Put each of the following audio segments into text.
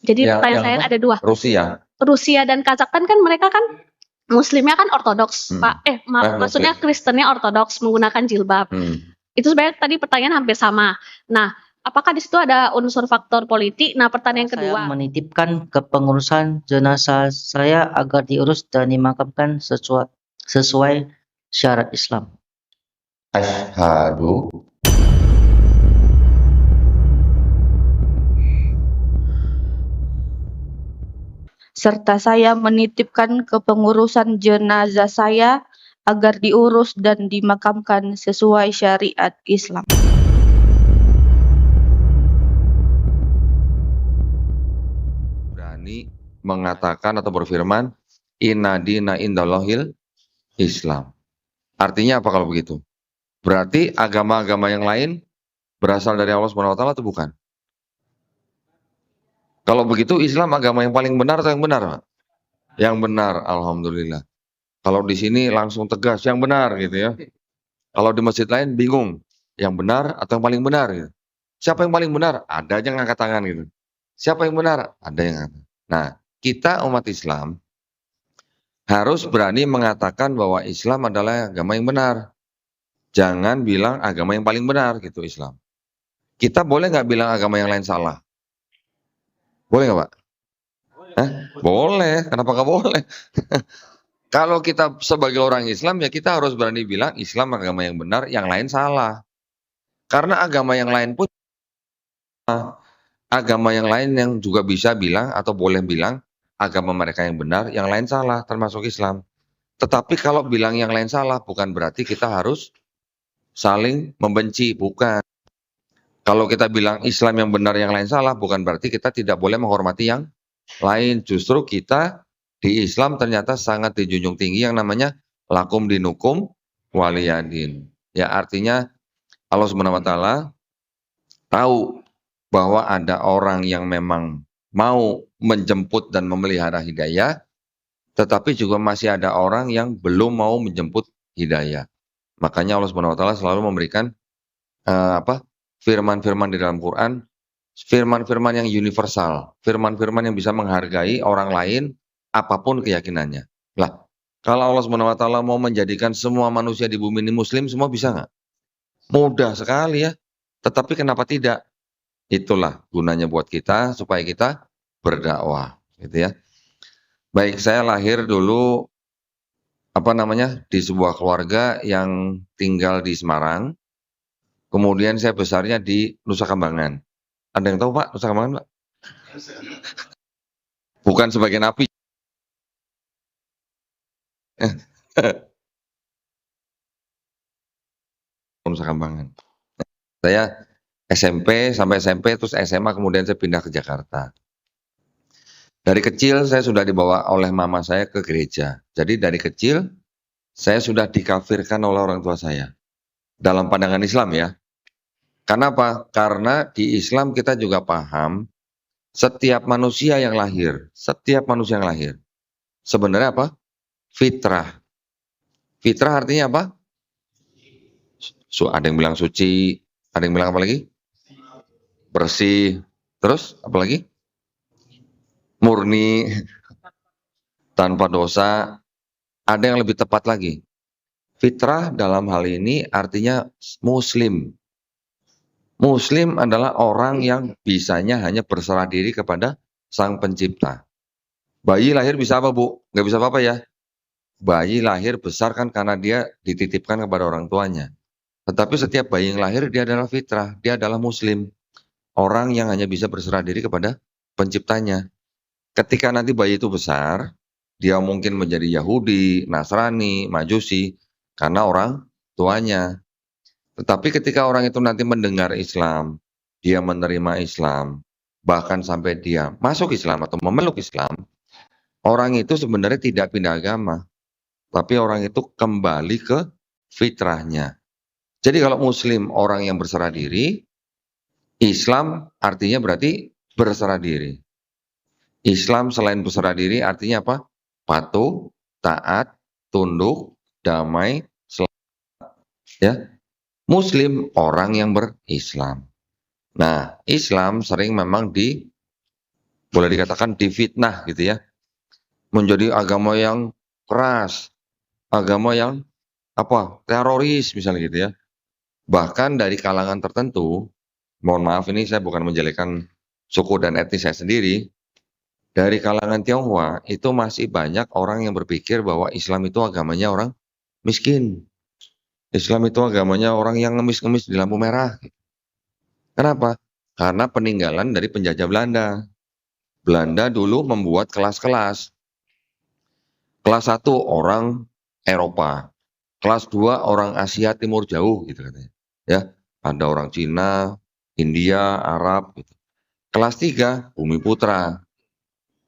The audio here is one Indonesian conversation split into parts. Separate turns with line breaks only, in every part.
Jadi
Yang
pertanyaan saya
apa?
ada dua. Rusia dan Kazakhstan kan mereka kan Muslimnya kan ortodoks, Pak. Maksudnya Kristennya ortodoks menggunakan jilbab. Itu sebenarnya tadi pertanyaan hampir sama. Nah, apakah di situ ada unsur faktor politik? Nah, pertanyaan kedua.
Saya menitipkan kepengurusan jenazah saya agar diurus dan dimakamkan sesuai syarat Islam.
Asyhadu
serta saya menitipkan kepengurusan jenazah saya agar diurus dan dimakamkan sesuai syariat Islam.
Berani mengatakan atau berfirman, inna dina indallahil Islam. Artinya apa kalau begitu? Berarti agama-agama yang lain berasal dari Allah Subhanahu wa taala atau bukan? Kalau begitu Islam agama yang paling benar atau yang benar, Pak? Yang benar, alhamdulillah. Kalau di sini langsung tegas yang benar gitu ya. Kalau di masjid lain bingung, yang benar atau yang paling benar gitu. Siapa yang paling benar? Ada aja yang angkat tangan gitu. Siapa yang benar? Ada yang angkat. Nah, kita umat Islam harus berani mengatakan bahwa Islam adalah agama yang benar. Jangan bilang agama yang paling benar gitu Islam. Kita boleh nggak bilang agama yang lain salah? Boleh nggak, Pak? Boleh. Kenapa nggak boleh? Kalau kita sebagai orang Islam ya kita harus berani bilang Islam agama yang benar, yang lain salah. Karena agama yang lain pun agama yang lain yang juga bisa bilang atau boleh bilang agama mereka yang benar, yang lain salah, termasuk Islam. Tetapi kalau bilang yang lain salah bukan berarti kita harus saling membenci, bukan. Kalau kita bilang Islam yang benar, yang lain salah, bukan berarti kita tidak boleh menghormati yang lain. Justru kita di Islam ternyata sangat dijunjung tinggi yang namanya lakum dinukum waliyadin. Ya artinya Allah Subhanahu wa taala tahu bahwa ada orang yang memang mau menjemput dan memelihara hidayah, tetapi juga masih ada orang yang belum mau menjemput hidayah. Makanya Allah Subhanahu wa taala selalu memberikan firman-firman di dalam Quran, firman-firman yang universal, firman-firman yang bisa menghargai orang lain apapun keyakinannya. Lah, kalau Allah Subhanahu wa taala mau menjadikan semua manusia di bumi ini muslim, semua bisa nggak? Mudah sekali ya. Tetapi kenapa tidak? Itulah gunanya buat kita supaya kita berdakwah, gitu ya. Baik, saya lahir dulu di sebuah keluarga yang tinggal di Semarang. Kemudian saya besarnya di Nusa Kambangan. Ada yang tahu Pak Nusa Kambangan, Pak? Bukan sebagai napi. Nusa Kambangan. Saya SMP sampai SMP terus SMA kemudian saya pindah ke Jakarta. Dari kecil saya sudah dibawa oleh mama saya ke gereja. Jadi dari kecil saya sudah dikafirkan oleh orang tua saya. Dalam pandangan Islam ya. Kenapa? Karena di Islam kita juga paham setiap manusia yang lahir sebenarnya apa? Fitrah. Fitrah artinya apa? Ada yang bilang suci, ada yang bilang apa lagi? Bersih. Terus apa lagi? Murni, tanpa dosa. Ada yang lebih tepat lagi. Fitrah dalam hal ini artinya muslim. Muslim adalah orang yang bisanya hanya berserah diri kepada Sang Pencipta. Bayi lahir bisa apa, Bu? Nggak bisa apa-apa ya. Bayi lahir besar kan karena dia dititipkan kepada orang tuanya. Tetapi setiap bayi yang lahir dia adalah fitrah, dia adalah muslim. Orang yang hanya bisa berserah diri kepada Penciptanya. Ketika nanti bayi itu besar, dia mungkin menjadi Yahudi, Nasrani, Majusi, karena orang tuanya. Tetapi ketika orang itu nanti mendengar Islam, dia menerima Islam, bahkan sampai dia masuk Islam atau memeluk Islam, orang itu sebenarnya tidak pindah agama, tapi orang itu kembali ke fitrahnya. Jadi kalau Muslim orang yang berserah diri, Islam artinya berarti berserah diri. Islam selain berserah diri artinya apa? Patuh, taat, tunduk, damai, selamat. Ya. Muslim orang yang berislam. Nah, Islam sering memang boleh dikatakan difitnah gitu ya, menjadi agama yang keras, agama yang teroris misalnya gitu ya. Bahkan dari kalangan tertentu, mohon maaf ini saya bukan menjelekkan suku dan etnis saya sendiri, dari kalangan Tionghoa itu masih banyak orang yang berpikir bahwa Islam itu agamanya orang miskin. Islam itu agamanya orang yang ngemis-ngemis di lampu merah. Kenapa? Karena peninggalan dari penjajah Belanda. Belanda dulu membuat kelas-kelas. Kelas 1 orang Eropa, kelas 2 orang Asia Timur Jauh gitu katanya. Ya, ada orang Cina, India, Arab gitu. Kelas 3 Bumi Putra.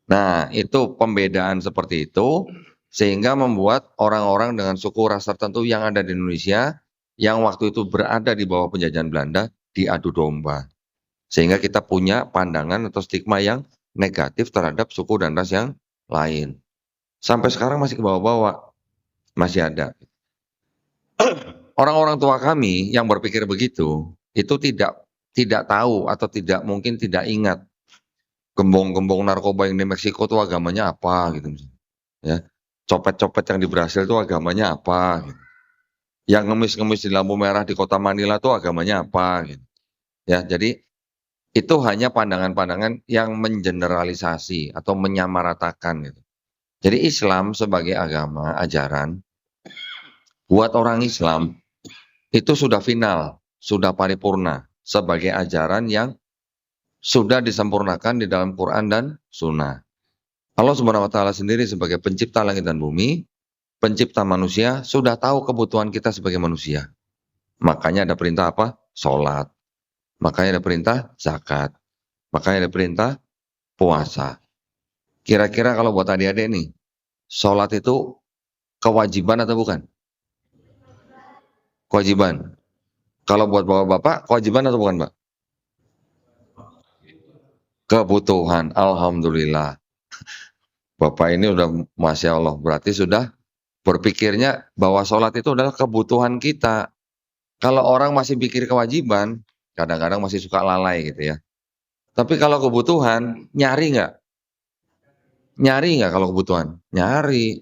Nah, itu pembedaan seperti itu sehingga membuat orang-orang dengan suku ras tertentu yang ada di Indonesia yang waktu itu berada di bawah penjajahan Belanda diadu domba. Sehingga kita punya pandangan atau stigma yang negatif terhadap suku dan ras yang lain. Sampai sekarang masih ke bawah-bawah, masih ada. Orang-orang tua kami yang berpikir begitu, itu tidak tahu atau mungkin tidak ingat gembong-gembong narkoba yang di Meksiko itu agamanya apa gitu misalnya. Ya. Copet-copet yang di Brasil itu agamanya apa gitu. Yang ngemis-ngemis di lampu merah di kota Manila itu agamanya apa gitu. Ya, jadi itu hanya pandangan-pandangan yang mengeneralisasi atau menyamaratakan gitu. Jadi Islam sebagai agama ajaran buat orang Islam itu sudah final, sudah paripurna sebagai ajaran yang sudah disempurnakan di dalam Quran dan Sunnah. Allah Subhanahu wa Ta'ala sendiri sebagai pencipta langit dan bumi, pencipta manusia, sudah tahu kebutuhan kita sebagai manusia. Makanya ada perintah apa? Sholat. Makanya ada perintah zakat. Makanya ada perintah puasa. Kira-kira kalau buat adik-adik nih, sholat itu kewajiban atau bukan? Kewajiban. Kalau buat bapak-bapak, kewajiban atau bukan, Pak? Kebutuhan. Alhamdulillah. Bapak ini udah, Masya Allah, berarti sudah berpikirnya bahwa sholat itu adalah kebutuhan kita. Kalau orang masih pikir kewajiban, kadang-kadang masih suka lalai gitu ya. Tapi kalau kebutuhan, nyari nggak? Nyari nggak kalau kebutuhan? Nyari.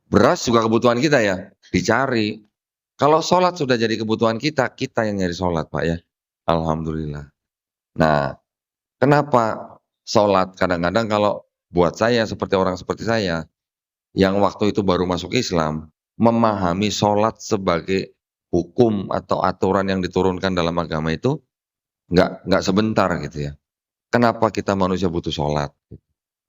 Beras juga kebutuhan kita ya, dicari. Kalau sholat sudah jadi kebutuhan kita, kita yang nyari sholat Pak ya. Alhamdulillah. Nah, kenapa sholat? Kadang-kadang kalau buat saya seperti orang seperti saya, yang waktu itu baru masuk Islam, memahami sholat sebagai hukum atau aturan yang diturunkan dalam agama itu nggak sebentar gitu ya. Kenapa kita manusia butuh sholat?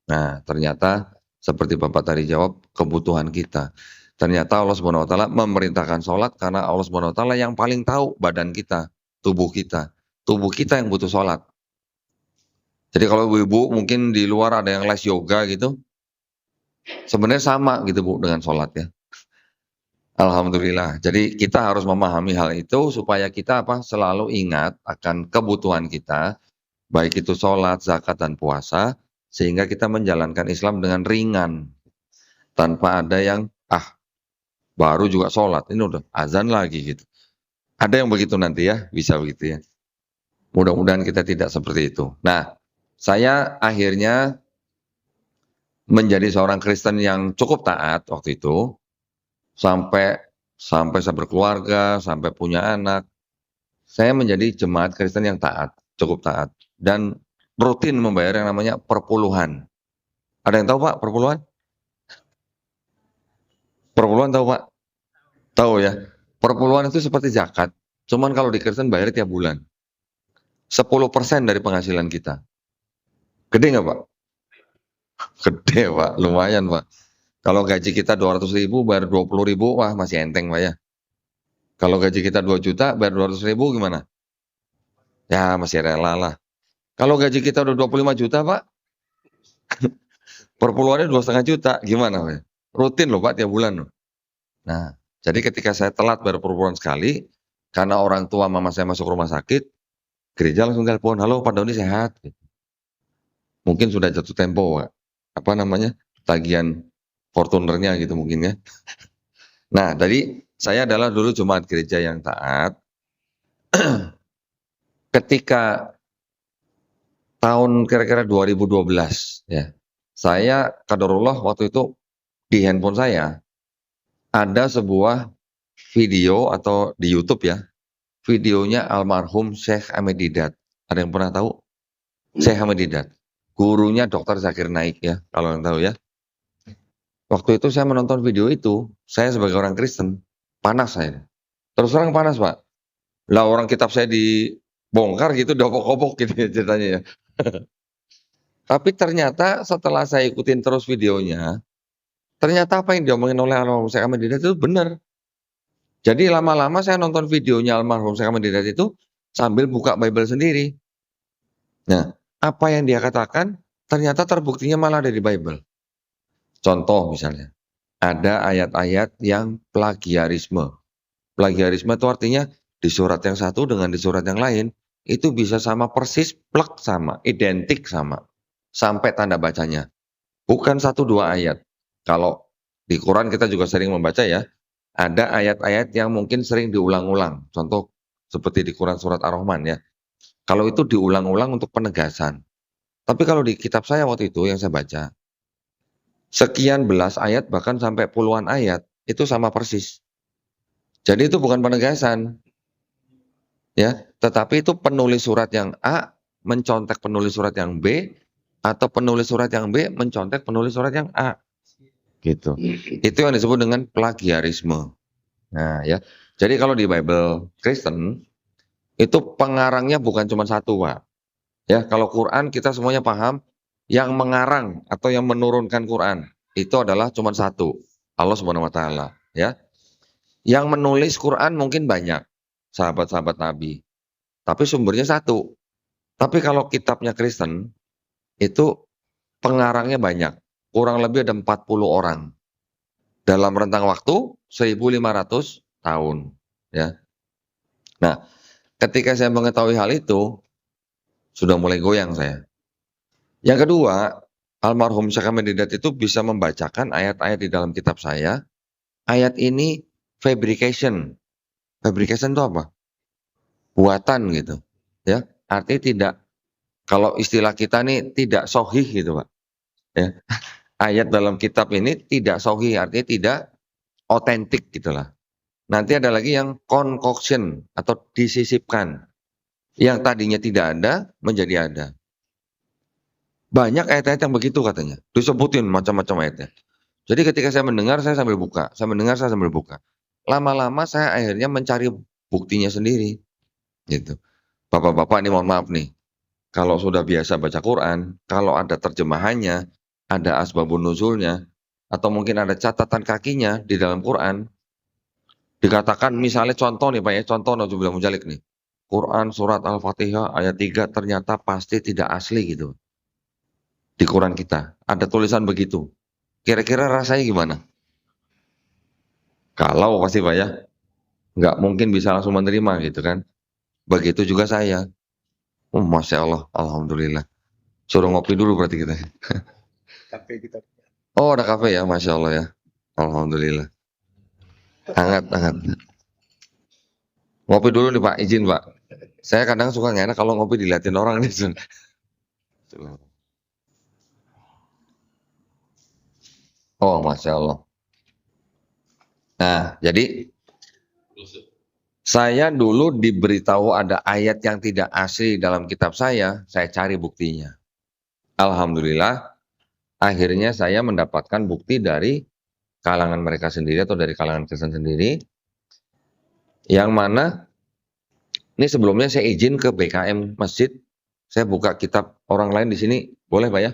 Nah, ternyata seperti Bapak tadi jawab, kebutuhan kita. Ternyata Allah Subhanahu wa Ta'ala memerintahkan sholat karena Allah Subhanahu wa Ta'ala yang paling tahu badan kita, tubuh kita. Tubuh kita yang butuh sholat. Jadi kalau ibu-ibu mungkin di luar ada yang les yoga gitu, sebenarnya sama gitu Bu dengan sholat ya. Alhamdulillah. Jadi kita harus memahami hal itu supaya kita selalu ingat akan kebutuhan kita, baik itu sholat, zakat, dan puasa, sehingga kita menjalankan Islam dengan ringan, tanpa ada yang baru juga sholat, ini udah azan lagi gitu. Ada yang begitu nanti ya, bisa begitu ya. Mudah-mudahan kita tidak seperti itu. Nah, saya akhirnya menjadi seorang Kristen yang cukup taat waktu itu, sampai saya berkeluarga, sampai punya anak. Saya menjadi jemaat Kristen yang taat, cukup taat, dan rutin membayar yang namanya perpuluhan. Ada yang tahu Pak perpuluhan? Perpuluhan tahu Pak? Tahu ya. Perpuluhan itu seperti zakat, cuman kalau di Kristen bayar tiap bulan. 10% dari penghasilan kita. Gede nggak Pak? Gede Pak, lumayan Pak. Kalau gaji kita 200.000 bayar 20.000, wah masih enteng Pak ya. Kalau gaji kita 2 juta bayar 200.000 gimana? Ya masih rela lah. Kalau gaji kita udah 25 juta Pak, perpuluhannya 2,5 juta, gimana Pak? Rutin loh Pak tiap bulan loh. Nah, jadi ketika saya telat bayar perpuluhan sekali, karena orang tua mama saya masuk rumah sakit, gereja langsung telepon, halo Pak Doni sehat? Mungkin sudah jatuh tempo Pak. Tagihan Fortunernya gitu mungkin ya. Nah, jadi saya adalah dulu jemaat gereja yang taat. Ketika tahun kira-kira 2012 ya. Saya qadarullah waktu itu di handphone saya ada sebuah video atau di YouTube ya. Videonya almarhum Syekh Ahmed Didat. Ada yang pernah tahu? Syekh Ahmed Didat. Gurunya Dr. Zakir Naik ya, kalau yang tahu ya. Waktu itu saya menonton video itu, saya sebagai orang Kristen, panas saya. Terus terang panas, Pak. Lah orang kitab saya dibongkar gitu, dopok-kopok gitu ya ceritanya ya. Tapi ternyata setelah saya ikutin terus videonya, ternyata apa yang diomongin oleh almarhum Syekh Ahmed Didat itu benar. Jadi lama-lama saya nonton videonya almarhum Syekh Ahmed Didat itu sambil buka Bible sendiri. Nah, apa yang dia katakan ternyata terbuktinya malah ada di Bible. Contoh misalnya, ada ayat-ayat yang plagiarisme. Plagiarisme itu artinya di surat yang satu dengan di surat yang lain itu bisa sama persis, plek sama, identik sama, sampai tanda bacanya. Bukan 1-2 ayat. Kalau di Quran kita juga sering membaca ya, ada ayat-ayat yang mungkin sering diulang-ulang. Contoh seperti di Quran surat Ar-Rahman ya. Kalau itu diulang-ulang untuk penegasan. Tapi kalau di kitab saya waktu itu yang saya baca, sekian belas ayat bahkan sampai puluhan ayat itu sama persis. Jadi itu bukan penegasan. Ya, tetapi itu penulis surat yang A mencontek penulis surat yang B atau penulis surat yang B mencontek penulis surat yang A. Gitu. Itu yang disebut dengan plagiarisme. Nah, ya. Jadi kalau di Bible Kristen itu pengarangnya bukan cuma satu, Pak. Ya, kalau Quran kita semuanya paham, yang mengarang atau yang menurunkan Quran itu adalah cuma satu, Allah Subhanahu wa taala, ya. Yang menulis Quran mungkin banyak, sahabat-sahabat Nabi. Tapi sumbernya satu. Tapi kalau kitabnya Kristen itu pengarangnya banyak. Kurang lebih ada 40 orang. Dalam rentang waktu 1500 tahun, ya. Nah, ketika saya mengetahui hal itu, sudah mulai goyang saya. Yang kedua, almarhum Syekh Ahmed Didat itu bisa membacakan ayat-ayat di dalam kitab saya. Ayat ini fabrication. Fabrication itu apa? Buatan gitu. Ya, artinya tidak, kalau istilah kita nih tidak sahih gitu, Pak. Ya. Ayat dalam kitab ini tidak sahih, artinya tidak otentik gitulah. Nanti ada lagi yang concoction atau disisipkan. Yang tadinya tidak ada menjadi ada. Banyak ayat-ayat yang begitu katanya. Disebutin macam-macam ayatnya. Jadi ketika saya mendengar, saya sambil buka. Saya mendengar, saya sambil buka. Lama-lama saya akhirnya mencari buktinya sendiri. Gitu. Bapak-bapak ini mohon maaf nih. Kalau sudah biasa baca Quran, kalau ada terjemahannya, ada asbabun nuzulnya, atau mungkin ada catatan kakinya di dalam Quran, dikatakan misalnya contoh nih Pak ya, contoh Nauzubillah Mujalik nih. Quran surat Al-Fatihah ayat 3 ternyata pasti tidak asli gitu. Di Quran kita ada tulisan begitu. Kira-kira rasanya gimana? Kalau pasti Pak ya, nggak mungkin bisa langsung menerima gitu kan. Begitu juga saya. Oh, Masya Allah, Alhamdulillah. Suruh ngopi dulu berarti kita.
Kafe kita.
Oh, ada kafe ya, Masya Allah ya. Alhamdulillah. Hangat. Ngopi dulu nih Pak, izin Pak. Saya kadang suka nggak enak kalau ngopi diliatin orang nih. Oh, Masya Allah. Nah, jadi saya dulu diberitahu ada ayat yang tidak asli dalam kitab saya cari buktinya. Alhamdulillah, akhirnya saya mendapatkan bukti dari kalangan mereka sendiri atau dari kalangan Kristen sendiri. Yang mana, ini sebelumnya saya izin ke BKM Masjid, saya buka kitab orang lain di sini, boleh Pak ya?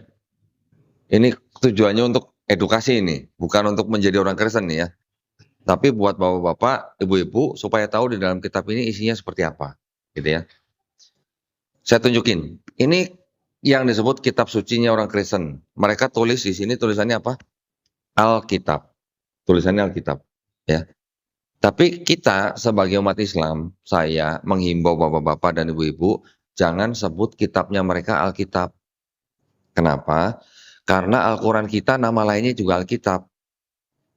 Ini tujuannya untuk edukasi ini, bukan untuk menjadi orang Kristen nih ya. Tapi buat bapak-bapak, ibu-ibu supaya tahu di dalam kitab ini isinya seperti apa, gitu ya. Saya tunjukin. Ini yang disebut kitab sucinya orang Kristen. Mereka tulis di sini tulisannya apa? Alkitab. Tulisannya Alkitab, ya. Tapi kita sebagai umat Islam, saya menghimbau bapak-bapak dan ibu-ibu jangan sebut kitabnya mereka Alkitab. Kenapa? Karena Al-Quran kita nama lainnya juga Alkitab.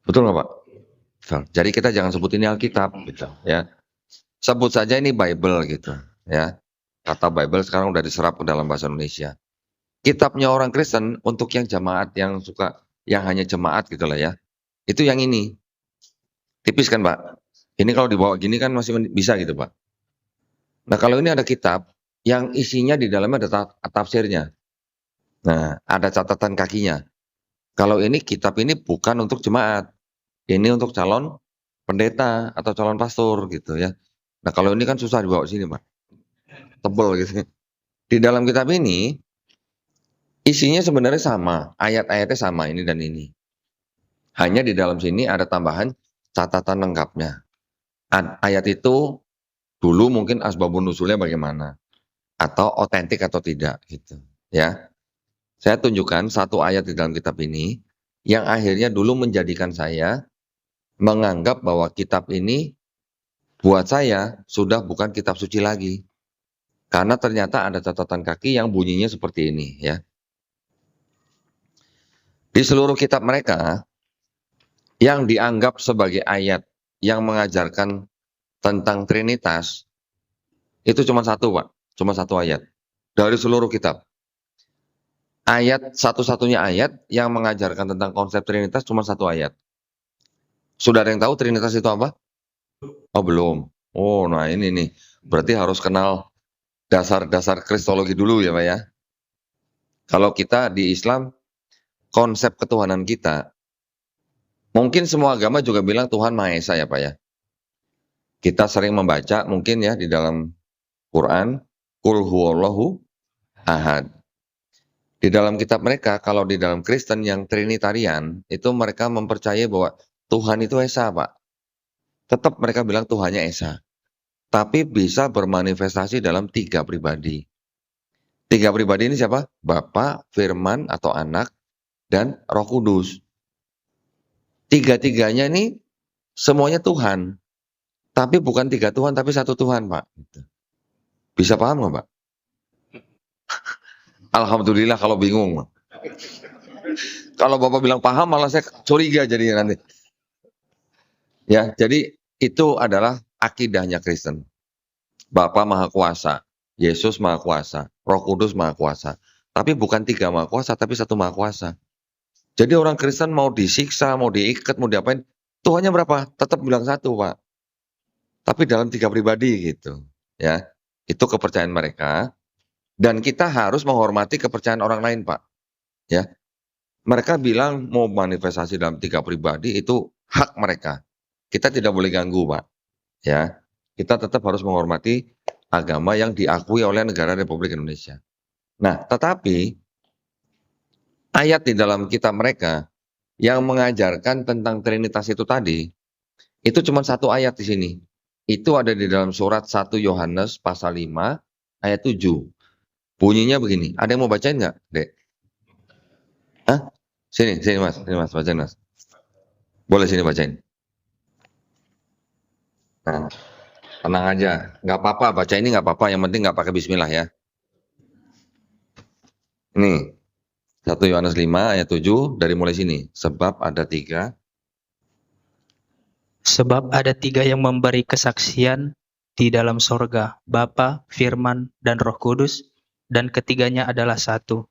Betul nggak Pak? Jadi kita jangan sebut ini Alkitab, gitu, ya. Sebut saja ini Bible, gitu, ya. Kata Bible sekarang udah diserap ke dalam bahasa Indonesia. kitabnya orang Kristen untuk yang jemaat yang suka, yang hanya jemaat gitu lah ya. Itu yang ini. Tipis kan Pak? Ini kalau dibawa gini kan masih bisa gitu Pak. Nah kalau ini ada kitab yang isinya di dalamnya ada tafsirnya. Nah ada catatan kakinya. Kalau ini kitab ini bukan untuk jemaat. Ini untuk calon pendeta atau calon pastor gitu ya. Nah kalau ini kan susah dibawa sini Pak. Tebel gitu. Di dalam kitab ini isinya sebenarnya sama. Ayat-ayatnya sama ini dan ini. Hanya di dalam sini ada tambahan catatan lengkapnya. Ayat itu dulu mungkin asbabun nusulnya bagaimana, atau otentik atau tidak gitu ya. Saya tunjukkan satu ayat di dalam kitab ini yang akhirnya dulu menjadikan saya menganggap bahwa kitab ini buat saya sudah bukan kitab suci lagi. Karena ternyata ada catatan kaki yang bunyinya seperti ini ya. Di seluruh kitab mereka yang dianggap sebagai ayat yang mengajarkan tentang Trinitas, itu cuma satu Pak, cuma satu ayat dari seluruh kitab. Ayat satu-satunya ayat yang mengajarkan tentang konsep Trinitas cuma satu ayat. Sudah ada yang tahu Trinitas itu apa? Oh belum. Oh nah ini nih, berarti harus kenal dasar-dasar kristologi dulu ya Pak ya. Kalau kita di Islam, konsep ketuhanan kita, mungkin semua agama juga bilang Tuhan Maha Esa ya Pak ya. Kita sering membaca mungkin ya di dalam Quran, Qul huwallahu ahad. Di dalam kitab mereka, kalau di dalam Kristen yang Trinitarian, itu mereka mempercayai bahwa Tuhan itu Esa Pak. Tetap mereka bilang Tuhannya Esa. Tapi bisa bermanifestasi dalam 3 pribadi. 3 pribadi ini siapa? Bapa, Firman atau Anak, dan Roh Kudus. 3-tiganya ini semuanya Tuhan. Tapi bukan 3 Tuhan, tapi 1 Tuhan, Pak. Bisa paham nggak, Pak? Alhamdulillah kalau bingung, Pak. Kalau Bapak bilang paham, malah saya curiga jadinya nanti. Ya, jadi itu adalah akidahnya Kristen. Bapa Maha Kuasa, Yesus Maha Kuasa, Roh Kudus Maha Kuasa. Tapi bukan 3 Maha Kuasa, tapi 1 Maha Kuasa. Jadi orang Kristen mau disiksa, mau diikat, mau diapain, Tuhannya berapa? Tetap bilang 1, Pak. Tapi dalam 3 pribadi gitu, ya. Itu kepercayaan mereka. Dan kita harus menghormati kepercayaan orang lain, Pak. Ya. Mereka bilang mau manifestasi dalam 3 pribadi itu hak mereka. Kita tidak boleh ganggu, Pak. Ya. Kita tetap harus menghormati agama yang diakui oleh negara Republik Indonesia. Nah, tetapi ayat di dalam kitab mereka yang mengajarkan tentang Trinitas itu tadi, itu cuma 1 ayat di sini. Itu ada di dalam surat 1 Yohanes pasal 5 ayat 7. Bunyinya begini. Ada yang mau bacain nggak, Dek? Hah? Sini Mas, bacain Mas. Boleh sini bacain. Nah, tenang aja, nggak apa-apa, baca ini nggak apa-apa, yang penting nggak pakai bismillah ya. Nih, 1 Yohanes 5 ayat 7 dari mulai sini. Sebab ada 3
yang memberi kesaksian di dalam sorga, Bapa, Firman, dan Roh Kudus, dan ketiganya adalah 1.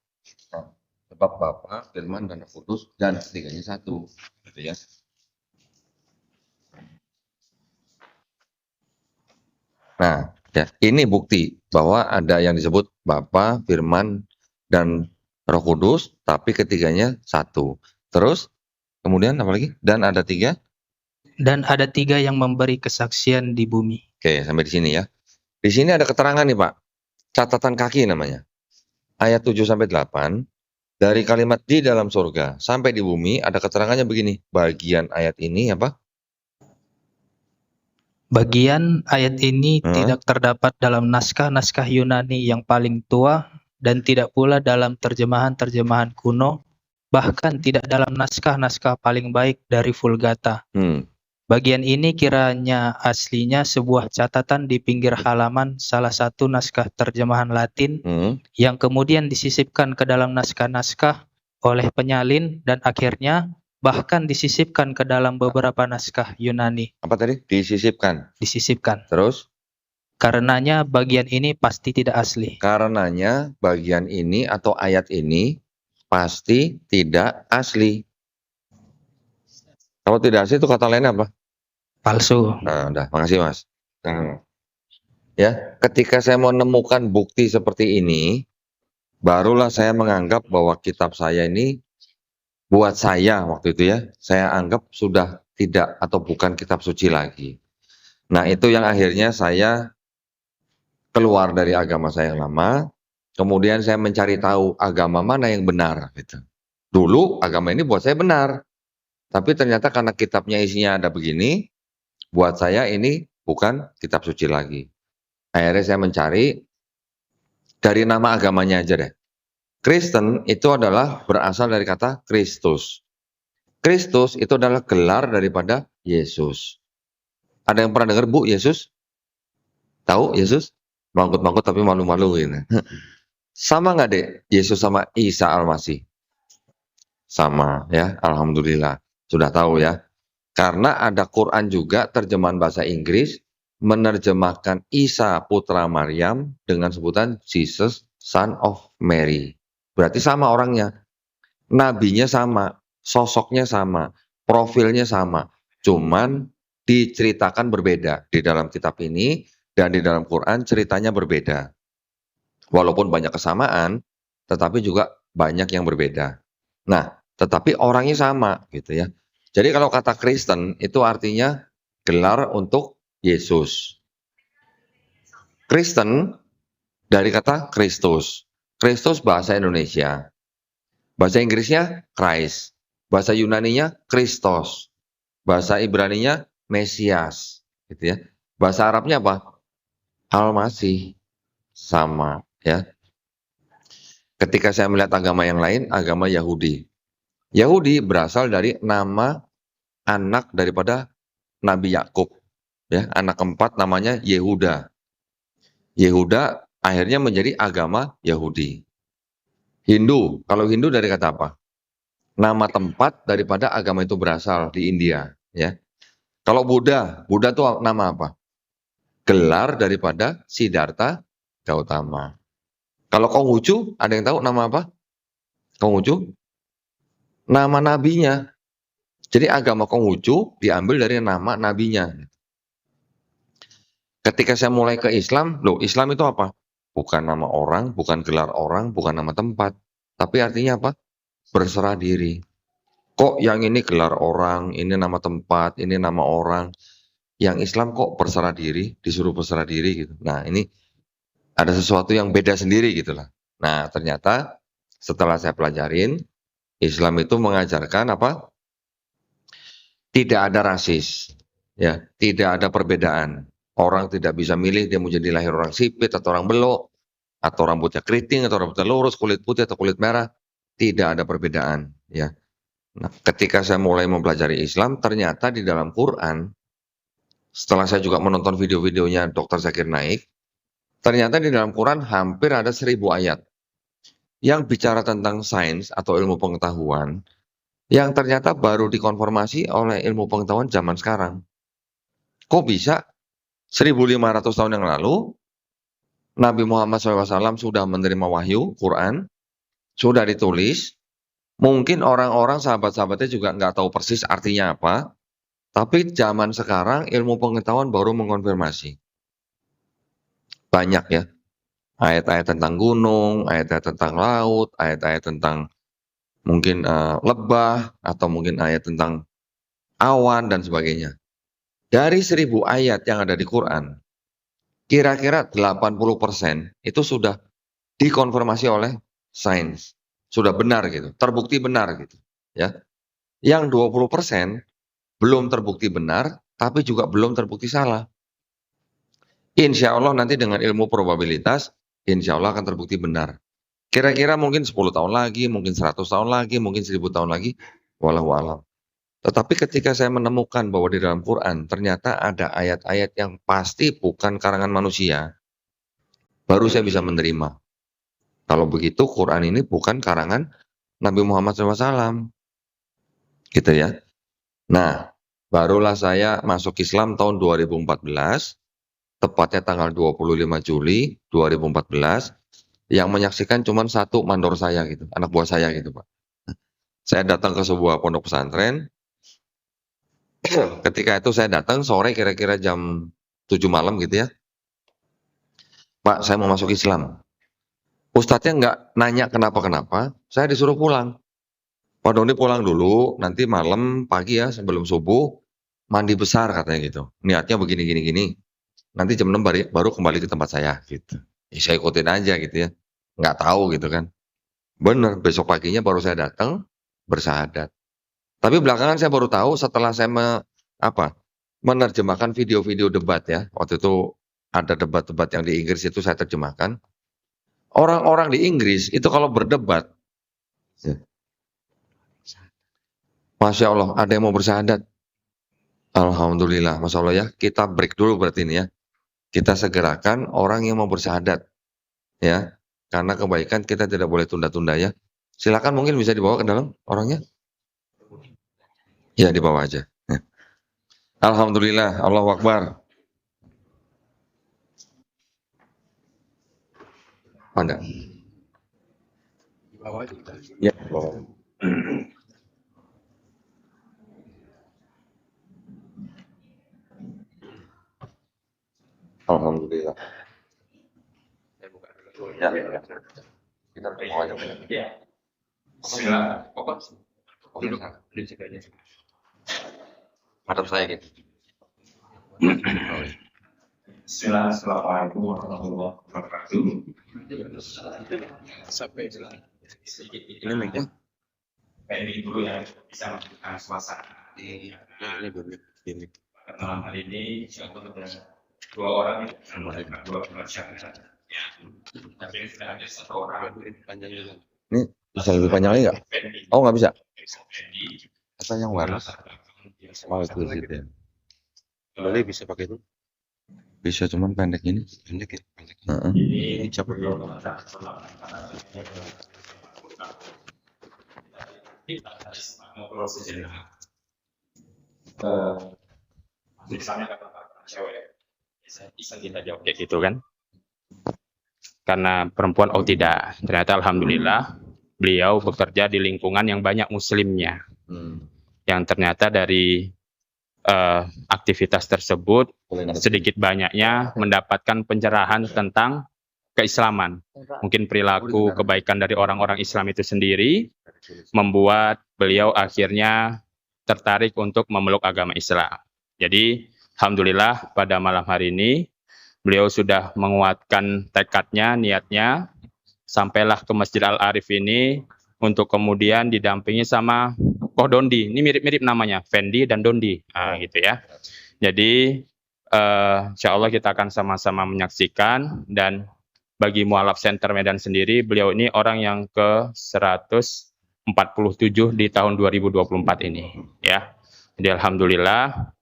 Sebab Bapa, Firman, dan Roh Kudus, dan ketiganya 1. Gitu ya. Nah, ya, ini bukti bahwa ada yang disebut Bapa, Firman, dan Roh Kudus, tapi ketiganya 1. Terus, kemudian apa lagi? Dan ada 3?
Dan ada 3 yang memberi kesaksian di bumi.
Oke, sampai di sini ya. Di sini ada keterangan nih Pak. Catatan kaki namanya. Ayat 7-8. Dari kalimat di dalam surga sampai di bumi ada keterangannya begini. Bagian ayat ini apa?
Bagian ayat ini tidak terdapat dalam naskah-naskah Yunani yang paling tua dan tidak pula dalam terjemahan-terjemahan kuno, bahkan tidak dalam naskah-naskah paling baik dari Vulgata. Bagian ini kiranya aslinya sebuah catatan di pinggir halaman salah satu naskah terjemahan Latin yang kemudian disisipkan ke dalam naskah-naskah oleh penyalin dan akhirnya bahkan disisipkan ke dalam beberapa naskah Yunani.
Apa tadi? Disisipkan.
Disisipkan.
Terus?
Karenanya bagian ini pasti tidak asli.
Karenanya bagian ini atau ayat ini pasti tidak asli. Kalau tidak asli itu kata lainnya apa?
Palsu.
Nah, udah, makasih Mas. Nah, ya, ketika saya menemukan bukti seperti ini, barulah saya menganggap bahwa kitab saya ini buat saya waktu itu ya, saya anggap sudah tidak atau bukan kitab suci lagi. Nah, itu yang akhirnya saya keluar dari agama saya yang lama, kemudian saya mencari tahu agama mana yang benar gitu. Dulu agama ini buat saya benar, tapi ternyata karena kitabnya isinya ada begini, buat saya ini bukan kitab suci lagi. Akhirnya saya mencari dari nama agamanya aja deh. Kristen itu adalah berasal dari kata Kristus. Kristus itu adalah gelar daripada Yesus. Ada yang pernah dengar Bu Yesus? Tahu Yesus? Mangkut-mangkut tapi malu-malu gitu. Sama nggak dek Yesus sama Isa Al-Masih? Sama ya, Alhamdulillah. Sudah tahu ya. Karena ada Quran juga terjemahan bahasa Inggris menerjemahkan Isa putra Maryam dengan sebutan Jesus Son of Mary. Berarti sama orangnya. Nabinya sama, sosoknya sama, profilnya sama. Cuman diceritakan berbeda di dalam kitab ini. Dan di dalam Quran ceritanya berbeda. Walaupun banyak kesamaan, tetapi juga banyak yang berbeda. Nah, tetapi orangnya sama gitu ya. Jadi kalau kata Kristen itu artinya gelar untuk Yesus. Kristen dari kata Kristus. Kristus bahasa Indonesia. Bahasa Inggrisnya Christ. Bahasa Yunaninya Christos. Bahasa Ibraninya Mesias gitu ya. Bahasa Arabnya apa? Al-Masih. Sama ya. Ketika saya melihat agama yang lain, agama Yahudi. Yahudi berasal dari nama anak daripada Nabi Yakub. Ya, anak keempat namanya Yehuda. Yehuda akhirnya menjadi agama Yahudi. Hindu, kalau Hindu dari kata apa? Nama tempat daripada agama itu berasal di India. Ya. Kalau Buddha, Buddha itu nama apa? Gelar daripada Siddhartha Gautama. Kalau Konghucu, ada yang tahu nama apa? Konghucu? Nama nabinya. Jadi agama Konghucu diambil dari nama nabinya. Ketika saya mulai ke Islam, loh Islam itu apa? Bukan nama orang, bukan gelar orang, bukan nama tempat. Tapi artinya apa? Berserah diri. Kok yang ini gelar orang, ini nama tempat, ini nama orang. Yang Islam kok berserah diri, disuruh berserah diri gitu. Nah ini ada sesuatu yang beda sendiri gitu lah. Nah ternyata setelah saya pelajarin, Islam itu mengajarkan apa? Tidak ada rasis, ya, tidak ada perbedaan. Orang tidak bisa milih dia mau jadi lahir orang sipit atau orang belok, atau rambutnya keriting atau rambutnya lurus, kulit putih atau kulit merah. Tidak ada perbedaan, ya. Nah, ketika saya mulai mempelajari Islam, ternyata di dalam Quran, setelah saya juga menonton video-videonya Dr. Zakir Naik, ternyata di dalam Quran hampir ada 1000 ayat yang bicara tentang sains atau ilmu pengetahuan yang ternyata baru dikonfirmasi oleh ilmu pengetahuan zaman sekarang. Kok bisa? 1500 tahun yang lalu, Nabi Muhammad SAW sudah menerima wahyu, Quran, sudah ditulis, mungkin orang-orang sahabat-sahabatnya juga nggak tahu persis artinya apa, tapi zaman sekarang ilmu pengetahuan baru mengkonfirmasi. Banyak ya. Ayat-ayat tentang gunung, ayat-ayat tentang laut, ayat-ayat tentang mungkin lebah, atau mungkin ayat tentang awan dan sebagainya. Dari 1000 ayat yang ada di Quran, kira-kira 80% itu sudah dikonfirmasi oleh sains. Sudah benar gitu, terbukti benar gitu. Ya. Yang 20% belum terbukti benar, tapi juga belum terbukti salah. Insya Allah nanti dengan ilmu probabilitas, insya Allah akan terbukti benar. Kira-kira mungkin 10 tahun lagi, mungkin 100 tahun lagi, mungkin 1000 tahun lagi, wallahu a'lam. Tetapi ketika saya menemukan bahwa di dalam Quran ternyata ada ayat-ayat yang pasti bukan karangan manusia, baru saya bisa menerima. Kalau begitu Quran ini bukan karangan Nabi Muhammad SAW. Gitu ya. Nah, barulah saya masuk Islam tahun 2014. tepatnya tanggal 25 Juli 2014, yang menyaksikan cuma satu mandor saya gitu, anak buah saya gitu Pak. Saya datang ke sebuah pondok pesantren, ketika itu saya datang sore kira-kira jam 7 malam gitu ya. Pak, saya mau masuk Islam. Ustadznya nggak nanya kenapa-kenapa, saya disuruh pulang. Pak Doni pulang dulu, nanti malam pagi ya sebelum subuh, mandi besar katanya gitu. Niatnya begini. Nanti jam 6 baru kembali ke tempat saya gitu. Ya, saya ikutin aja gitu ya. Nggak tahu gitu kan. Bener, besok paginya baru saya datang bersyahadat. Tapi belakangan saya baru tahu setelah saya menerjemahkan video-video debat ya. Waktu itu ada debat-debat yang di Inggris itu saya terjemahkan. Orang-orang di Inggris itu kalau berdebat, ya, Masya Allah, ada yang mau bersyahadat. Alhamdulillah, Masya Allah ya. Kita break dulu berarti ini ya. Kita segerakan orang yang mau bersyahadat. Ya, karena kebaikan kita tidak boleh tunda-tunda ya. Silakan mungkin bisa dibawa ke dalam orangnya. Ya, dibawa aja. Ya. Alhamdulillah, Allahu Akbar. Ada?
Bawa aja kita.
Ya, bawa. Alhamdulillah. Ya, kita bawa aja.
Ya. Bismillah. Duduk.
Hadap saya gitu.
Bismillah. Assalamualaikum warahmatullahi wabarakatuh.
Sampai
Ini mic-nya.
Ini dulu yang bisa memberikan suasana di malam hari ini. Insya Allah ada 2 orang yang akan memberikan 2 syahadat. Ya. Tapi ini sudah ada 1 orang.
panjang juga.
Ini bisa lebih panjang lagi nggak? Oh, nggak bisa.
Fendi.
Apa yang wireless? Oh, itu sih.
Boleh bisa pakai itu?
Bisa cuman pendek ini.
Pendek ya? Pendek.
Heeh.
Ini
Cabut dulu.
Misalnya kata cewek, bisa kita jawab kayak gitu kan? Karena perempuan tidak. Ternyata alhamdulillah beliau bekerja di lingkungan yang banyak muslimnya. Yang ternyata dari aktivitas tersebut sedikit banyaknya mendapatkan pencerahan tentang keislaman. Mungkin perilaku kebaikan dari orang-orang Islam itu sendiri membuat beliau akhirnya tertarik untuk memeluk agama Islam. Jadi alhamdulillah pada malam hari ini beliau sudah menguatkan tekadnya, niatnya, sampailah ke Masjid Al-Arif ini untuk kemudian didampingi sama Koh Dondi. Ini mirip-mirip namanya, Fendi dan Dondi. Nah, gitu ya. Jadi insya Allah kita akan sama-sama menyaksikan, dan bagi Mu'alaf Center Medan sendiri, beliau ini orang yang ke-147 di tahun 2024 ini. Ya. Jadi alhamdulillah.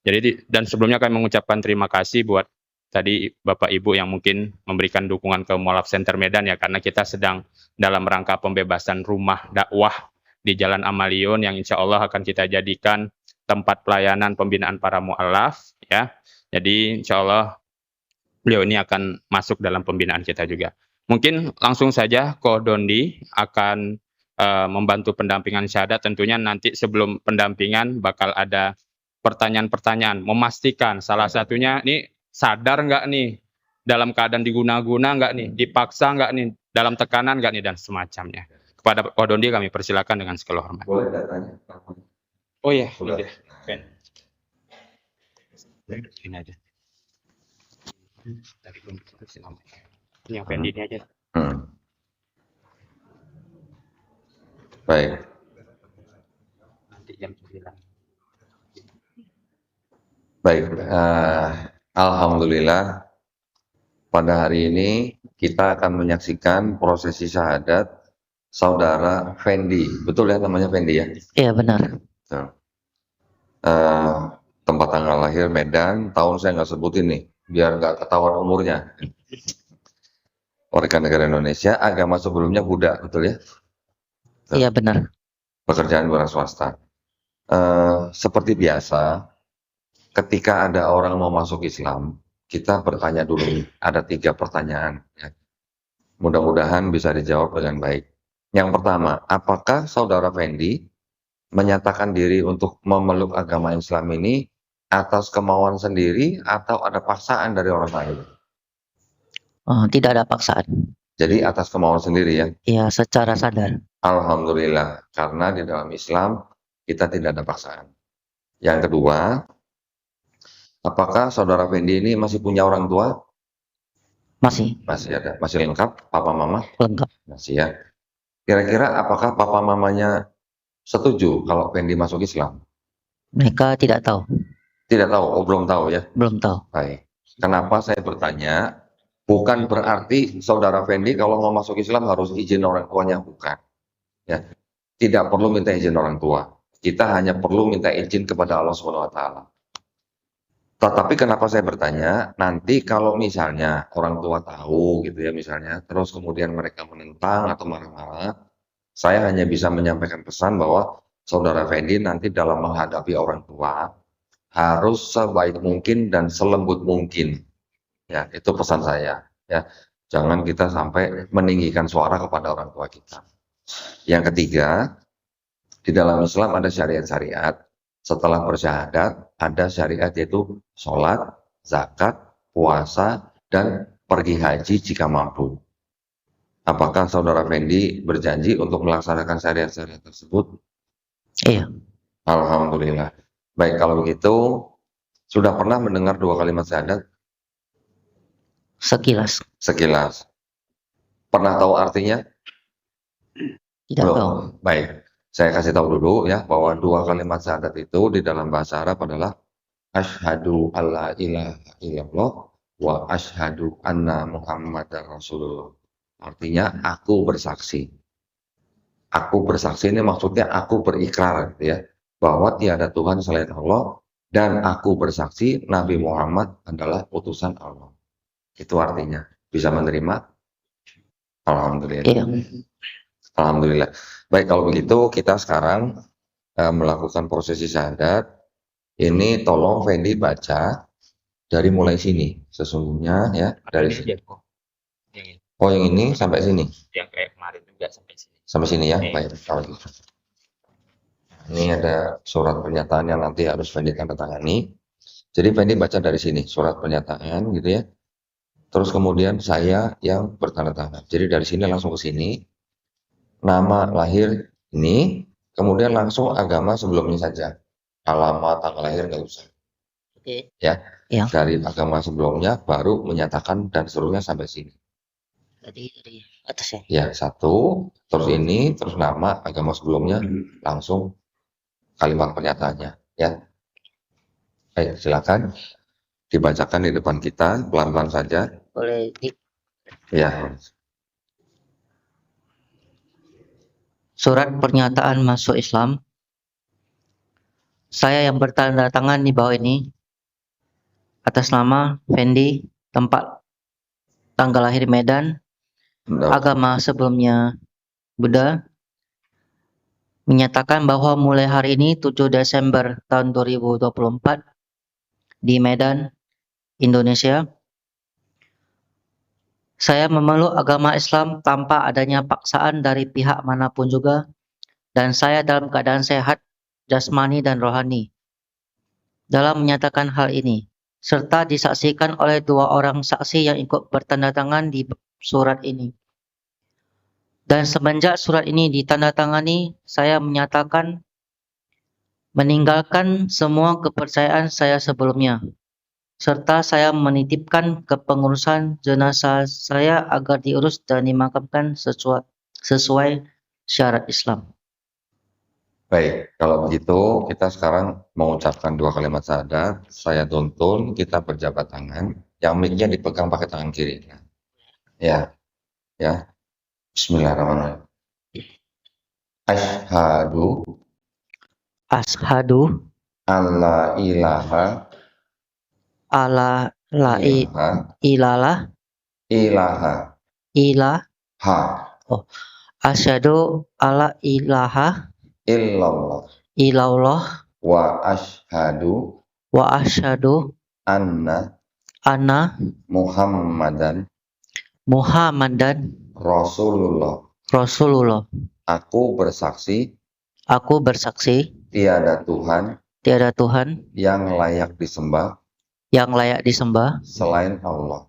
Jadi dan sebelumnya kami mengucapkan terima kasih buat tadi Bapak Ibu yang mungkin memberikan dukungan ke Mu'alaf Center Medan ya, karena kita sedang dalam rangka pembebasan rumah dakwah di Jalan Amaliun yang insya Allah akan kita jadikan tempat pelayanan pembinaan para mu'alaf ya. Jadi insya Allah beliau ini akan masuk dalam pembinaan kita juga. Mungkin langsung saja Koh Dondi akan membantu pendampingan syahadat. Tentunya nanti sebelum pendampingan bakal ada pertanyaan-pertanyaan, memastikan salah satunya ini sadar nggak nih, dalam keadaan diguna-guna nggak nih, dipaksa nggak nih, dalam tekanan nggak nih, dan semacamnya. Kepada Koh Dondi kami persilakan dengan segala hormat.
Boleh datanya.
Oh iya,
Sudah.
ini aja. Ini yang Fendi ini aja.
Baik.
Nanti jam 9.
Baik. Alhamdulillah pada hari ini kita akan menyaksikan prosesi syahadat saudara Fendi. Betul ya namanya Fendi ya?
Iya benar.
Betul. Tempat tanggal lahir Medan, tahun saya nggak sebutin nih, biar nggak ketahuan umurnya. Warga negara Indonesia, agama sebelumnya Buddha, betul ya?
Iya benar.
Pekerjaan wira swasta. Seperti biasa, ketika ada orang mau masuk Islam, kita bertanya dulu. Ada 3 pertanyaan. Ya. Mudah-mudahan bisa dijawab dengan baik. Yang pertama, apakah Saudara Fendi menyatakan diri untuk memeluk agama Islam ini atas kemauan sendiri atau ada paksaan dari orang lain?
Tidak ada paksaan.
Jadi atas kemauan sendiri ya?
Ya, secara sadar.
Alhamdulillah, karena di dalam Islam kita tidak ada paksaan. Yang kedua, apakah Saudara Fendi ini masih punya orang tua?
Masih
Masih ada. Masih lengkap, papa mama?
lengkap.
Masih ya. Kira-kira apakah papa mamanya setuju kalau Fendi masuk Islam?
Mereka tidak tahu.
Tidak tahu, oh belum tahu ya?
Belum tahu.
Baik. Kenapa saya bertanya? Bukan berarti Saudara Fendi kalau mau masuk Islam harus izin orang tuanya, bukan. Ya. Tidak perlu minta izin orang tua. Kita hanya perlu minta izin kepada Allah SWT. Tetapi kenapa saya bertanya, nanti kalau misalnya orang tua tahu gitu ya misalnya, terus kemudian mereka menentang atau marah-marah, saya hanya bisa menyampaikan pesan bahwa Saudara Fendi nanti dalam menghadapi orang tua harus sebaik mungkin dan selembut mungkin. Ya, itu pesan saya. Ya, jangan kita sampai meninggikan suara kepada orang tua kita. Yang ketiga, di dalam Islam ada syariat-syariat. Setelah bersyahadat, ada syariat yaitu sholat, zakat, puasa, dan pergi haji jika mampu. Apakah Saudara Fendi berjanji untuk melaksanakan syariat-syariat tersebut?
Iya.
Alhamdulillah. Baik, kalau begitu, sudah pernah mendengar 2 kalimat syahadat?
Sekilas.
Sekilas. Pernah tahu artinya?
Tidak
Belum.
tahu.
Baik. Saya kasih tahu dulu ya bahwa 2 kalimat syahadat itu di dalam bahasa Arab adalah asyhadu alla ilaha illallah wa asyhadu anna muhammadar rasulullah. Artinya aku bersaksi. Aku bersaksi ini maksudnya aku berikrar ya bahwa tiada Tuhan selain Allah dan aku bersaksi Nabi Muhammad adalah utusan Allah. Itu artinya. Bisa menerima? Alhamdulillah.
Iya.
Alhamdulillah. Baik, kalau begitu kita sekarang melakukan prosesi syahadat. Ini tolong Fendi baca dari mulai sini. Sesungguhnya ya dari sini. Oh, yang ini sampai sini.
Yang kayak kemarin juga sampai sini.
Sampai sini ya. Baik, kalau gitu. Ini ada surat pernyataan yang nanti harus Fendi tanda tangani. Jadi Fendi baca dari sini surat pernyataan gitu ya. Terus kemudian saya yang bertanda tangan. Jadi dari sini langsung ke sini. Nama lahir ini, kemudian langsung agama sebelumnya saja. Alamat, tanggal lahir nggak usah.
Oke.
Ya,
Ya.
dari agama sebelumnya baru menyatakan dan seluruhnya sampai sini.
Dari atas ya.
Ya, 1, terus ini, terus nama, agama sebelumnya, langsung kalimat pernyataannya. Ya. Baik, silakan dibacakan di depan kita, pelan-pelan saja.
Boleh
Ya.
Surat pernyataan masuk Islam. Saya yang bertanda tangan di bawah ini atas nama Fendi, tempat tanggal lahir Medan, agama sebelumnya Buddha, menyatakan bahwa mulai hari ini 7 Desember tahun 2024 di Medan, Indonesia, saya memeluk agama Islam tanpa adanya paksaan dari pihak manapun juga, dan saya dalam keadaan sehat, jasmani dan rohani. Dalam menyatakan hal ini, serta disaksikan oleh 2 orang saksi yang ikut bertanda tangan di surat ini. Dan semenjak surat ini ditandatangani, saya menyatakan meninggalkan semua kepercayaan saya sebelumnya, serta saya menitipkan kepengurusan jenazah saya agar diurus dan dimakamkan sesuai syarat Islam.
Baik, kalau begitu kita sekarang mengucapkan 2 kalimat syahadat. Saya tuntun, kita berjabat tangan. Yang mic-nya dipegang pakai tangan kiri. Ya, ya. Bismillahirrahmanirrahim. Asyhadu alla ilaha
Asyhadu alla ilaha
illallah
illallah
wa asyhadu
wa asyhadu
anna
Ana
Muhammadan
Muhammadan
Rasulullah.
Rasulullah.
Aku bersaksi
Aku bersaksi
tiada Tuhan
tiada Tuhan
yang layak disembah
yang layak disembah
selain Allah.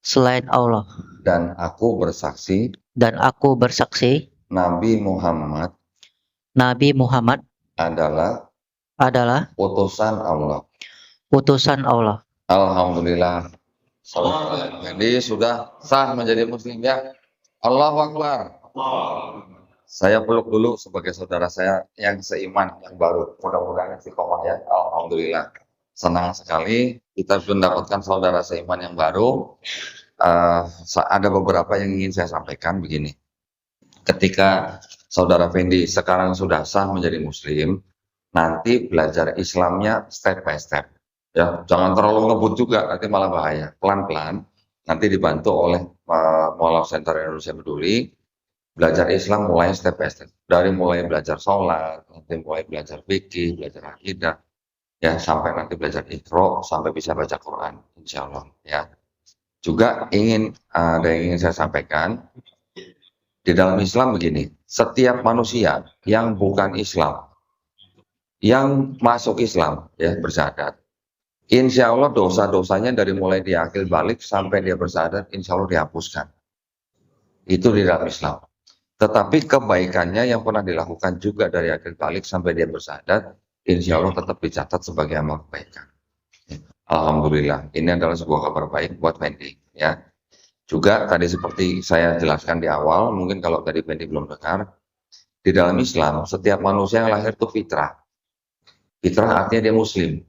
selain Allah.
Dan aku bersaksi
Dan aku bersaksi
Nabi Muhammad
Nabi Muhammad
adalah
adalah
utusan Allah.
utusan Allah.
Alhamdulillah. Jadi sudah sah menjadi muslim ya. Allahu Akbar. Saya peluk dulu sebagai saudara saya yang seiman yang baru. Mudah-mudahan istiqomah ya. Alhamdulillah. Senang sekali kita mendapatkan saudara seiman yang baru. Ada beberapa yang ingin saya sampaikan begini. Ketika saudara Fendi sekarang sudah sah menjadi muslim, nanti belajar Islamnya step by step. Ya, jangan terlalu ngebut juga, nanti malah bahaya. Pelan-pelan, nanti dibantu oleh Mualaf Center Indonesia Peduli. Belajar Islam mulai step by step. Dari mulai belajar sholat, nanti mulai belajar fikih, belajar akidah, ya sampai nanti belajar Iqra, sampai bisa baca Quran, insya Allah. Ya. Juga ada yang ingin saya sampaikan. Di dalam Islam begini, setiap manusia yang bukan Islam, yang masuk Islam, ya bersyahadat, insya Allah dosa-dosanya dari mulai dia akil balik sampai dia bersyahadat, insya Allah dihapuskan. Itu di dalam Islam. Tetapi kebaikannya yang pernah dilakukan juga dari akil balik sampai dia bersyahadat, insya Allah tetap dicatat sebagai amal kebaikan. Alhamdulillah, ini adalah sebuah kabar baik buat Fendi. Ya. Juga tadi seperti saya jelaskan di awal, mungkin kalau tadi Fendi belum dengar, di dalam Islam setiap manusia yang lahir itu fitrah. Fitrah artinya dia Muslim.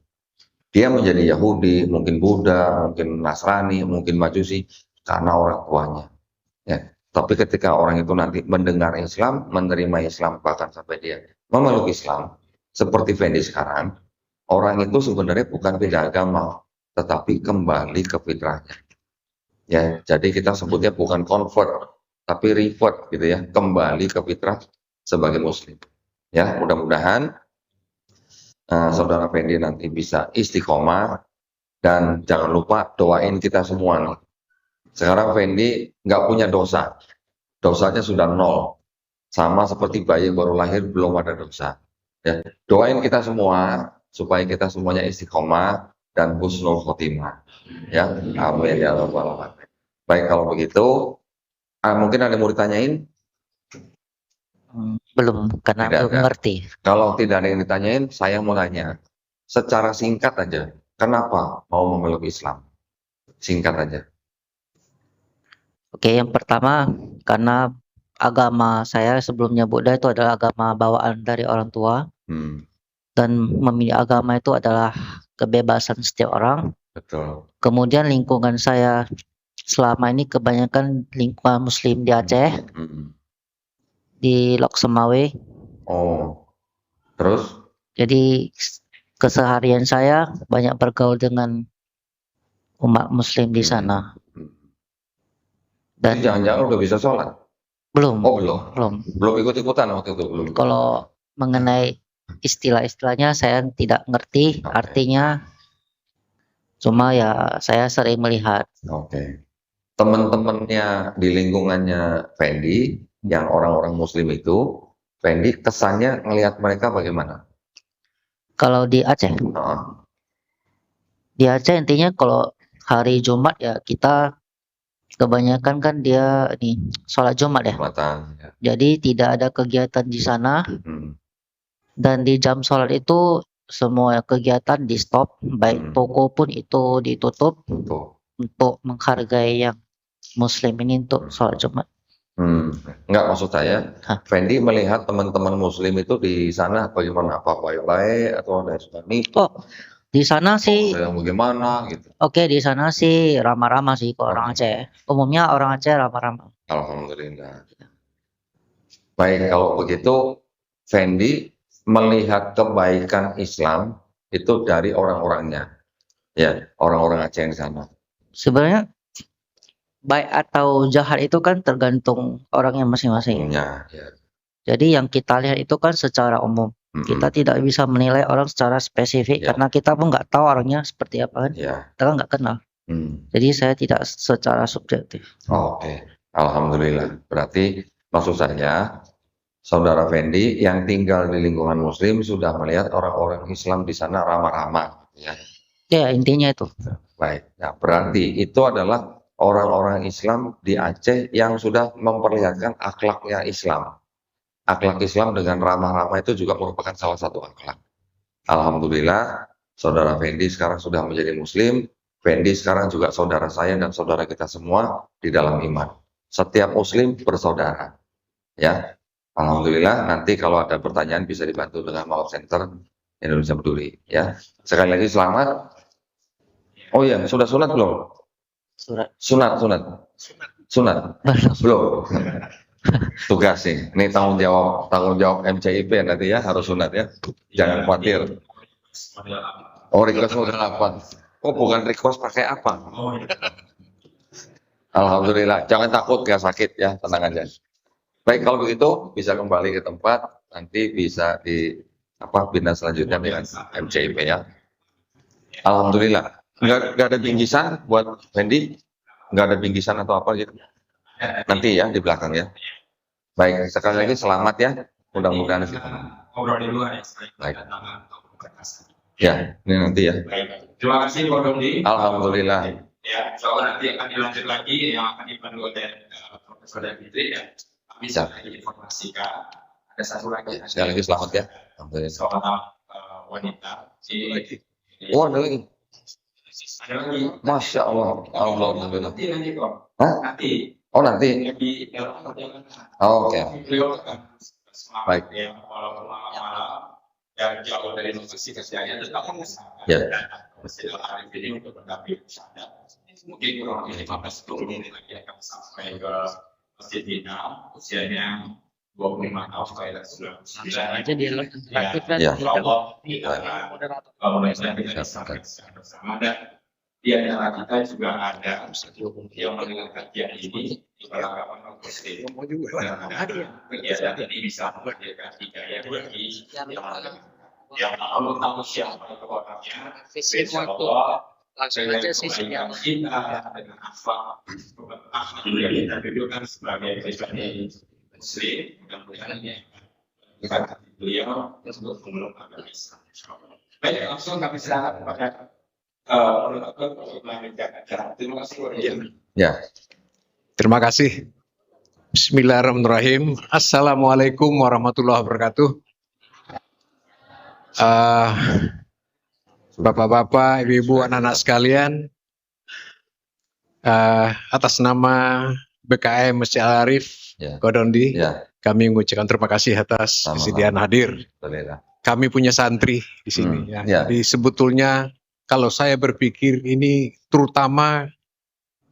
Dia menjadi Yahudi, mungkin Buddha, mungkin Nasrani, mungkin Majusi karena orang tuanya. Ya. Tapi ketika orang itu nanti mendengar Islam, menerima Islam, bahkan sampai dia memeluk Islam, seperti Fendi sekarang, orang itu sebenarnya bukan beda agama, tetapi kembali ke fitrahnya. Ya, jadi kita sebutnya bukan convert, tapi revert gitu ya, kembali ke fitrah sebagai Muslim. Ya, mudah-mudahan saudara Fendi nanti bisa istiqomah dan jangan lupa doain kita semua nih. Sekarang Fendi nggak punya dosa, dosanya sudah 0, sama seperti bayi baru lahir belum ada dosa. Ya, doain kita semua supaya kita semuanya istiqomah dan husnul khotimah. Ya, amin ya rabbal alamin. Baik, kalau begitu, mungkin ada yang mau ditanyain?
Belum, karena
Tidak
belum
ada.
mengerti.
Kalau tidak ada yang ditanyain, saya mau tanya. Secara singkat aja, kenapa mau memeluk Islam? Singkat aja.
Oke, yang pertama karena agama saya sebelumnya Buddha itu adalah agama bawaan dari orang tua, dan memilih agama itu adalah kebebasan setiap orang.
Betul.
Kemudian lingkungan saya selama ini kebanyakan lingkungan Muslim di Aceh, di Lok Semawe.
Oh, terus?
Jadi keseharian saya banyak bergaul dengan umat Muslim di sana. Dan
Jangan-jangan udah bisa sholat?
belum,
Oh, belum. Belum ikut-ikutan waktu itu? Belum.
kalau mengenai istilah-istilahnya saya tidak ngerti artinya, cuma ya saya sering melihat.
Oke. Teman-temannya di lingkungannya Fendi, yang orang-orang Muslim itu, Fendi kesannya ngelihat mereka bagaimana?
Kalau di Aceh, di Aceh intinya kalau hari Jumat ya kita kebanyakan kan dia sholat Jumat ya.
Jumatan, ya.
Jadi tidak ada kegiatan di sana, dan di jam sholat itu semua kegiatan di stop, baik toko pun itu ditutup untuk menghargai yang Muslim ini untuk sholat Jumat.
Enggak, maksud saya, Fendi melihat teman-teman Muslim itu di sana bagaimana? Apa baik-baik atau ada yang
Oh, di sana sih,
yang bagaimana gitu?
oke, di sana sih ramah-ramah sih kalau orang Aceh. Umumnya orang Aceh ramah-ramah.
Alhamdulillah. Baik, kalau begitu Fendi melihat kebaikan Islam itu dari orang-orangnya, ya, orang-orang Aceh yang di sana.
Sebenarnya baik atau jahat itu kan tergantung orangnya masing-masing.
Ya.
Jadi yang kita lihat itu kan secara umum. Kita tidak bisa menilai orang secara spesifik karena kita pun nggak tahu orangnya seperti apa kan.
Ya.
Kita kan nggak kenal. Jadi saya tidak secara subjektif.
Oke, alhamdulillah. Berarti maksud saya, Saudara Fendi yang tinggal di lingkungan Muslim sudah melihat orang-orang Islam di sana ramah-ramah, ya.
Ya, intinya itu.
Baik. Nah, berarti itu adalah orang-orang Islam di Aceh yang sudah memperlihatkan akhlaknya Islam. Akhlak Islam dengan ramah-ramah itu juga merupakan salah satu akhlak. Alhamdulillah, Saudara Fendi sekarang sudah menjadi Muslim. Fendi sekarang juga saudara saya dan saudara kita semua di dalam iman. Setiap Muslim bersaudara. Ya, alhamdulillah. Nanti kalau ada pertanyaan bisa dibantu dengan Maul Center Indonesia Peduli. Ya, sekali lagi selamat. Oh iya, sudah sunat belum? Sunat. Belum. Tugas nih. Ini tanggung jawab MCIP nanti ya, harus sunat ya. Jangan khawatir. Oh, request model apa? Oh, bukan request pakai apa? Alhamdulillah. Jangan takut, gak sakit ya, tenang aja. Baik, kalau begitu bisa kembali ke tempat, nanti bisa pindah selanjutnya dengan MCIP ya. Alhamdulillah. Nggak ada bingkisan buat Fendi? Nggak ada bingkisan atau apa gitu? Nanti ya, di belakang ya. Baik, sekali lagi selamat ya. Mudah-mudahan.
Ngobrol di luar ya.
Baik. Ya, ini nanti ya.
Baik. Terima kasih Pak Dondi.
Alhamdulillah.
Ya, insya Allah nanti akan dilanjut lagi yang akan dipandu oleh Profesor Fitri ya. Bisa diinformasikan. Ada satu lagi.
Sekali lagi selamat ya. Alhamdulillah.
Seorang wanita.
Oh, ada lagi.
Ada lagi.
Masya Allah. Alhamdulillah.
Nanti kok.
Hah?
Nanti.
Oh, nanti.
Lebih dalam perjalanan.
Oh, oke.
Beliau akan
Baik.
ya, walaupun malam dan jauh dari lokasi kerjanya tetap mengusahakan
Ya.
dan Masjid Al-Arif ini untuk berdamping bersama. Mungkin kurang lebih 15-20 menit lagi akan sampai ke Masjid Bina, usianya 25 tahun saya sudah
Aja dia interaktif kan.
Ya.
Allah kalau kita bersama dan di antara kita juga ada yang mendengar kajian ini di perangkapan non muslim. Kegiatan ini bisa menghadirkan hidayah bagi yang mau tahu siapa orangnya. Insya Allah
Langsung aja sih
kebaikan kita dengan akhlak juga kita dudukkan sebagai pribadi muslim. Mudah-mudahan ya kita beliau untuk mengembangkan agama Islam. Baik, langsung kami serahkan kepada terima kasih.
Ya.
Terima kasih. Bismillahirrahmanirrahim. Assalamualaikum warahmatullahi wabarakatuh. Bapak-bapak, ibu-ibu, anak-anak sekalian, atas nama BKM Masjid Al-Arif
Ya.
Kodondi,
Ya.
kami mengucapkan terima kasih atas
Sama-sama.
kesediaan hadir.
Alhamdulillah.
Kami punya santri di sini.
Ya.
Jadi sebetulnya kalau saya berpikir ini terutama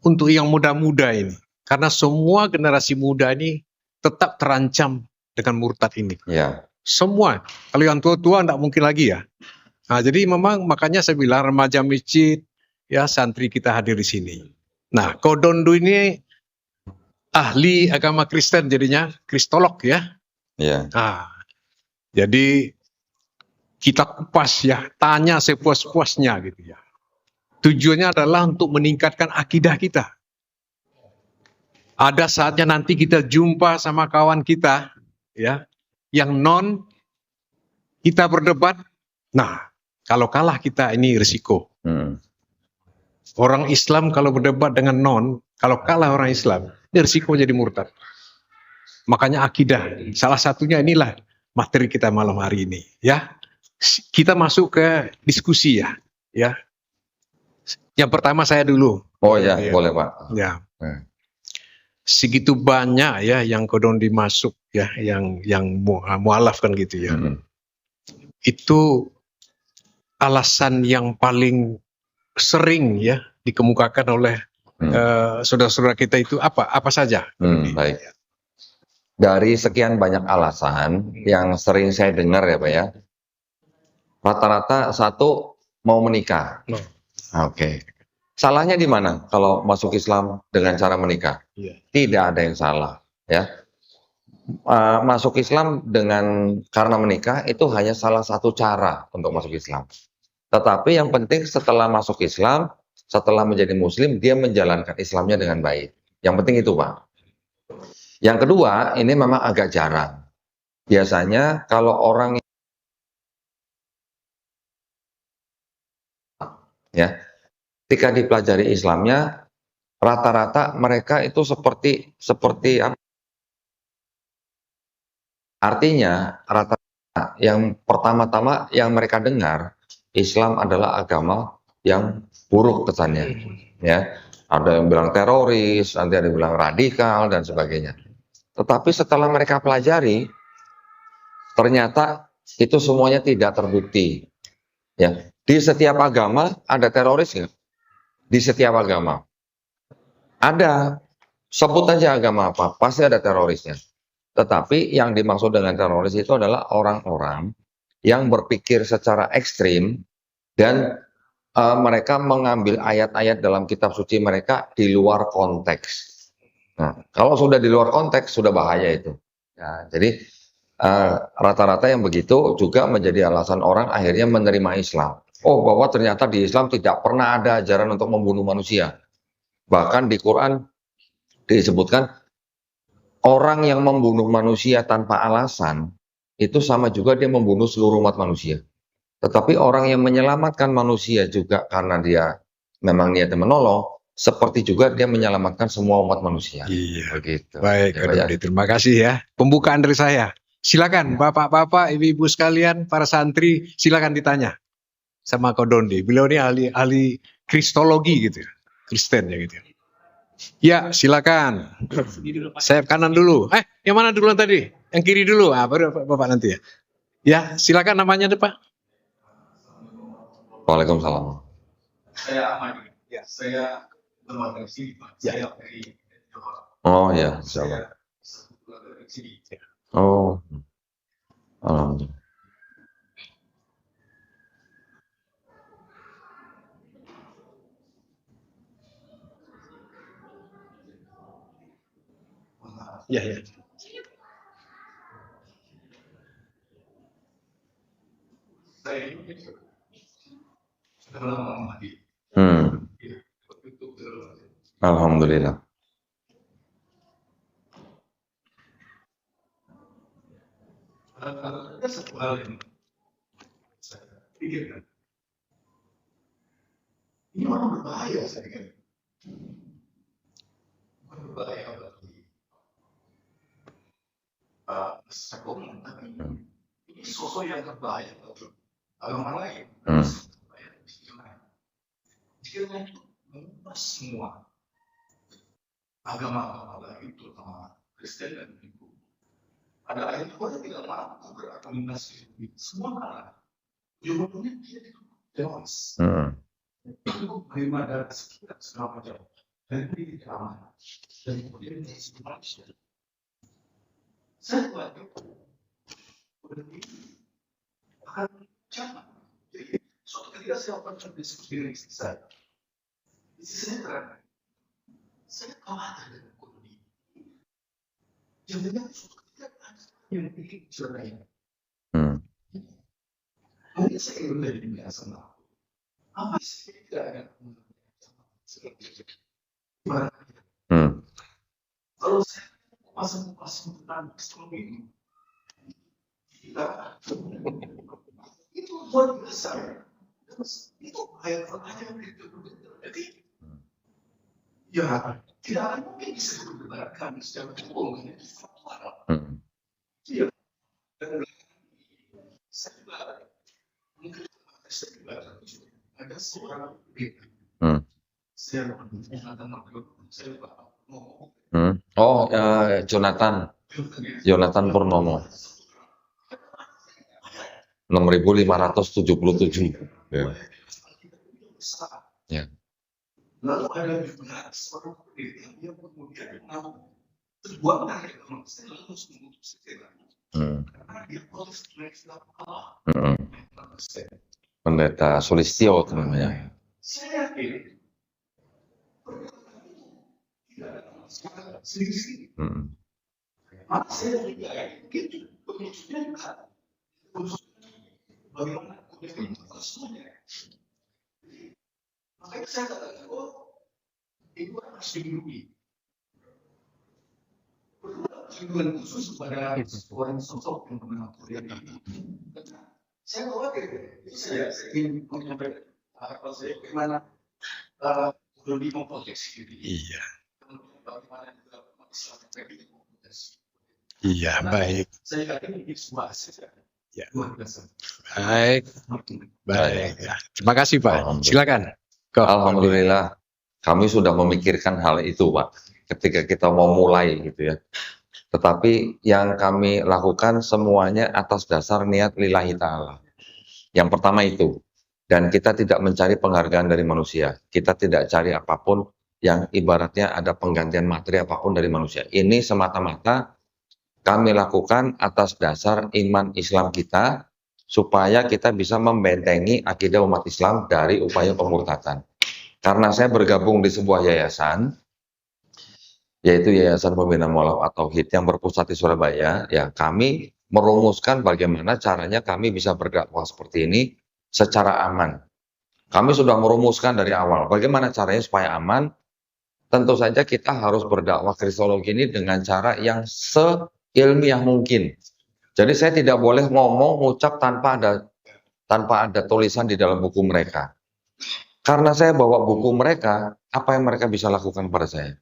untuk yang muda-muda ini. Karena semua generasi muda ini tetap terancam dengan murtad ini.
Ya.
Semua. Kalau yang tua-tua enggak mungkin lagi ya. Nah, jadi memang makanya saya bilang remaja masjid, ya santri kita hadir di sini. Nah, Kodondo ini ahli agama Kristen jadinya, kristolog ya.
Ya.
Nah, jadi kita kupas ya, tanya sepuas-puasnya gitu ya. Tujuannya adalah untuk meningkatkan akidah kita. Ada saatnya nanti kita jumpa sama kawan kita ya, yang non, kita berdebat. Nah, kalau kalah kita ini risiko. Orang Islam kalau berdebat dengan non, kalau kalah orang Islam, ini risiko jadi murtad. Makanya akidah, salah satunya inilah materi kita malam hari ini ya. Kita masuk ke diskusi ya. Yang pertama saya dulu.
Oh ya, boleh Pak.
Ya. Segitu banyak ya yang Kodondi masuk ya, yang mualaf kan gitu ya. Itu alasan yang paling sering ya dikemukakan oleh saudara-saudara kita itu apa saja.
Baik. Dari sekian banyak alasan yang sering saya dengar ya Pak ya, rata-rata satu mau menikah. Oke. Salahnya di mana kalau masuk Islam dengan cara menikah? Tidak ada yang salah ya. Masuk Islam karena menikah itu hanya salah satu cara untuk masuk Islam. Tetapi yang penting setelah masuk Islam, setelah menjadi Muslim dia menjalankan Islamnya dengan baik. Yang penting itu, Pak. Yang kedua, ini memang agak jarang. Biasanya kalau orang ya, ketika dipelajari Islamnya, rata-rata mereka itu seperti artinya rata-rata yang pertama-tama yang mereka dengar Islam adalah agama yang buruk kesannya, ya. Ada yang bilang teroris, nanti ada yang bilang radikal dan sebagainya. Tetapi setelah mereka pelajari, ternyata itu semuanya tidak terbukti. Ya, di setiap agama ada teroris nggak? Di setiap agama ada. Sebut aja agama apa, pasti ada terorisnya. Tetapi yang dimaksud dengan teroris itu adalah orang-orang yang berpikir secara ekstrim dan mereka mengambil ayat-ayat dalam kitab suci mereka di luar konteks. Nah, kalau sudah di luar konteks sudah bahaya itu. Ya, jadi rata-rata yang begitu juga menjadi alasan orang akhirnya menerima Islam. Oh, bahwa ternyata di Islam tidak pernah ada ajaran untuk membunuh manusia. Bahkan di Quran disebutkan orang yang membunuh manusia tanpa alasan itu sama juga dia membunuh seluruh umat manusia. Tetapi orang yang menyelamatkan manusia juga karena dia memang niatnya menolong, seperti juga dia menyelamatkan semua umat manusia.
Iya.
Begitu.
Baik,
Ya,
Dodi, terima kasih ya. Pembukaan dari saya. Silakan bapak-bapak, ibu-ibu sekalian, para santri, silakan ditanya sama Kodondi. Beliau ini ahli kristologi gitu ya, Kristen ya gitu. Ya, silakan. Saya kanan dulu. Yang mana duluan tadi? Yang kiri dulu. Baru bapak nanti ya. Ya, silakan namanya deh, Pak.
Waalaikumsalam.
Saya Ahmad. Ya, saya bermakna sini, Pak. Saya dari
Oh ya, insyaallah. Oh. Alhamdulillah.
Ya, ya.
Saya ini sudah lama mati.
Alhamdulillah.
Ada satu hal yang saya pikirkan. Ini orang berbahaya, saya pikir. Berbahaya bagi sekolah mengatakan ini sosok yang berbahaya bagi agama lain. Jika itu mengubah semua agama-agama lain, terutama Kristen dan Hindu. Ada ayat yang tidak mampu berakomodasis semua arah. Ujung-ujungnya dia tewas. Itu bagaimana dari sekitar segala macam. Dan ini tidak aman. Dan kemudian dia manusia. Saya buat itu. Berarti akan jangan. Jadi suatu ketika saya akan diskusi dengan istri saya. Istri saya terang. Saya khawatir dengan kondisi. Jangan suatu ketika yang bikin cerai. Mungkin saya ingin menjadi biasa. Apa sih tidak ada kalau saya pasang tentang psikologi ini, itu luar biasa. Itu ayat-ayat itu. Jadi, ya tidak mungkin bisa dibenarkan secara umum. Iya. Dan saya juga mungkin ada seorang saya
Jonathan Purnomo 6577. Ya.
Lalu ada juga seorang penelitian yang kemudian terbuat dari manusia lalu memutus karena dia proses Allah.
Pendeta Sulistyo namanya.
Saya yakin tidak ada masalah sendiri. Maka saya juga yakin penutupnya juga bagaimana kemudian semuanya. Makanya saya katakan, itu harus dilindungi. Perlu perlindungan khusus kepada orang sosok yang pernah kuliah ini. Saya khawatir, itu saya ingin menyampaikan harapan saya bagaimana lebih memproteksi diri.
Iya.
Bagaimana juga Islam lebih memproteksi.
Iya, baik.
Saya yakin ini semua hasil.
Ya.
Luar biasa.
Baik. Baik. Ya. Terima kasih, Pak. Silakan.
Alhamdulillah, kami sudah memikirkan hal itu, Pak, ketika kita mau mulai gitu ya. Tetapi yang kami lakukan semuanya atas dasar niat lillahi ta'ala. Yang pertama itu. Dan kita tidak mencari penghargaan dari manusia. Kita tidak cari apapun yang ibaratnya ada penggantian materi apapun dari manusia. Ini semata-mata kami lakukan atas dasar iman Islam kita, supaya kita bisa membentengi akidah umat Islam dari upaya pemurtadan. Karena saya bergabung di sebuah yayasan, yaitu Yayasan Pembina Mualaf at-Tauhid yang berpusat di Surabaya, ya kami merumuskan bagaimana caranya kami bisa berdakwah seperti ini secara aman. Kami sudah merumuskan dari awal bagaimana caranya supaya aman. Tentu saja kita harus berdakwah kristologi ini dengan cara yang seilmiah mungkin. Jadi saya tidak boleh ngomong, ngucap tanpa ada tulisan di dalam buku mereka. Karena saya bawa buku mereka, apa yang mereka bisa lakukan pada saya?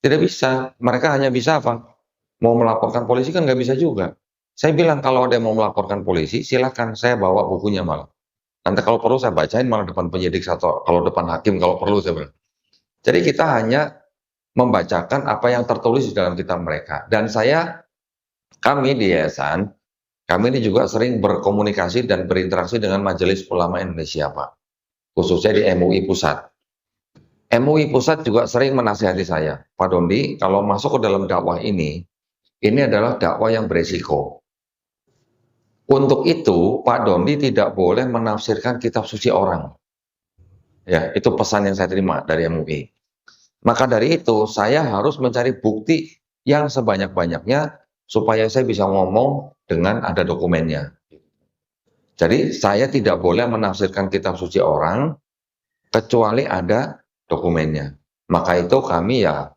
Tidak bisa. Mereka hanya bisa apa? Mau melaporkan polisi kan nggak bisa juga. Saya bilang kalau ada yang mau melaporkan polisi, silakan saya bawa bukunya malah. Nanti kalau perlu saya bacain malah depan penyidik atau kalau depan hakim kalau perlu saya bilang. Jadi kita hanya membacakan apa yang tertulis di dalam kitab mereka. Dan kami di yayasan, kami ini juga sering berkomunikasi dan berinteraksi dengan Majelis Ulama Indonesia, Pak. Khususnya di MUI Pusat. MUI Pusat juga sering menasihati saya, Pak Dondi, kalau masuk ke dalam dakwah ini adalah dakwah yang beresiko. Untuk itu, Pak Dondi tidak boleh menafsirkan kitab suci orang. Ya, itu pesan yang saya terima dari MUI. Maka dari itu, saya harus mencari bukti yang sebanyak-banyaknya supaya saya bisa ngomong dengan ada dokumennya. Jadi, saya tidak boleh menafsirkan kitab suci orang kecuali ada dokumennya. Maka itu kami ya,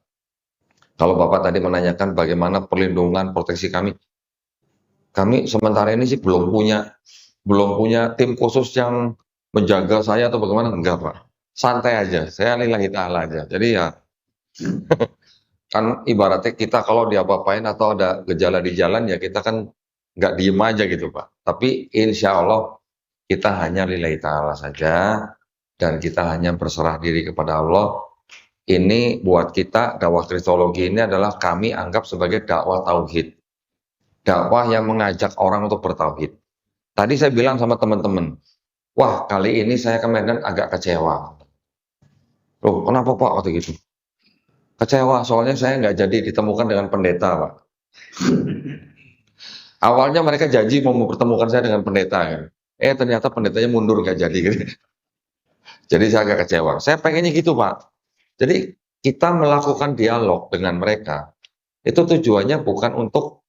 kalau Bapak tadi menanyakan bagaimana perlindungan, proteksi kami sementara ini sih belum punya tim khusus yang menjaga saya atau bagaimana, enggak Pak. Santai aja, saya lillahi ta'ala aja. Jadi ya, kan ibaratnya kita kalau diapa-apain atau ada gejala di jalan ya kita kan nggak diem aja gitu Pak. Tapi insya Allah kita hanya lillahi ta'ala saja dan kita hanya berserah diri kepada Allah. Ini buat kita dakwah kristologi ini adalah kami anggap sebagai dakwah tauhid. Dakwah yang mengajak orang untuk bertauhid. Tadi saya bilang sama teman-teman, wah kali ini saya ke Medan agak kecewa. Loh kenapa Pak waktu gitu? Kecewa soalnya saya nggak jadi ditemukan dengan pendeta Pak. Awalnya mereka janji mau mempertemukan saya dengan pendeta kan. Ternyata pendetanya mundur nggak jadi gitu. Jadi saya agak kecewa. Saya pengennya gitu Pak. Jadi kita melakukan dialog dengan mereka. Itu tujuannya bukan untuk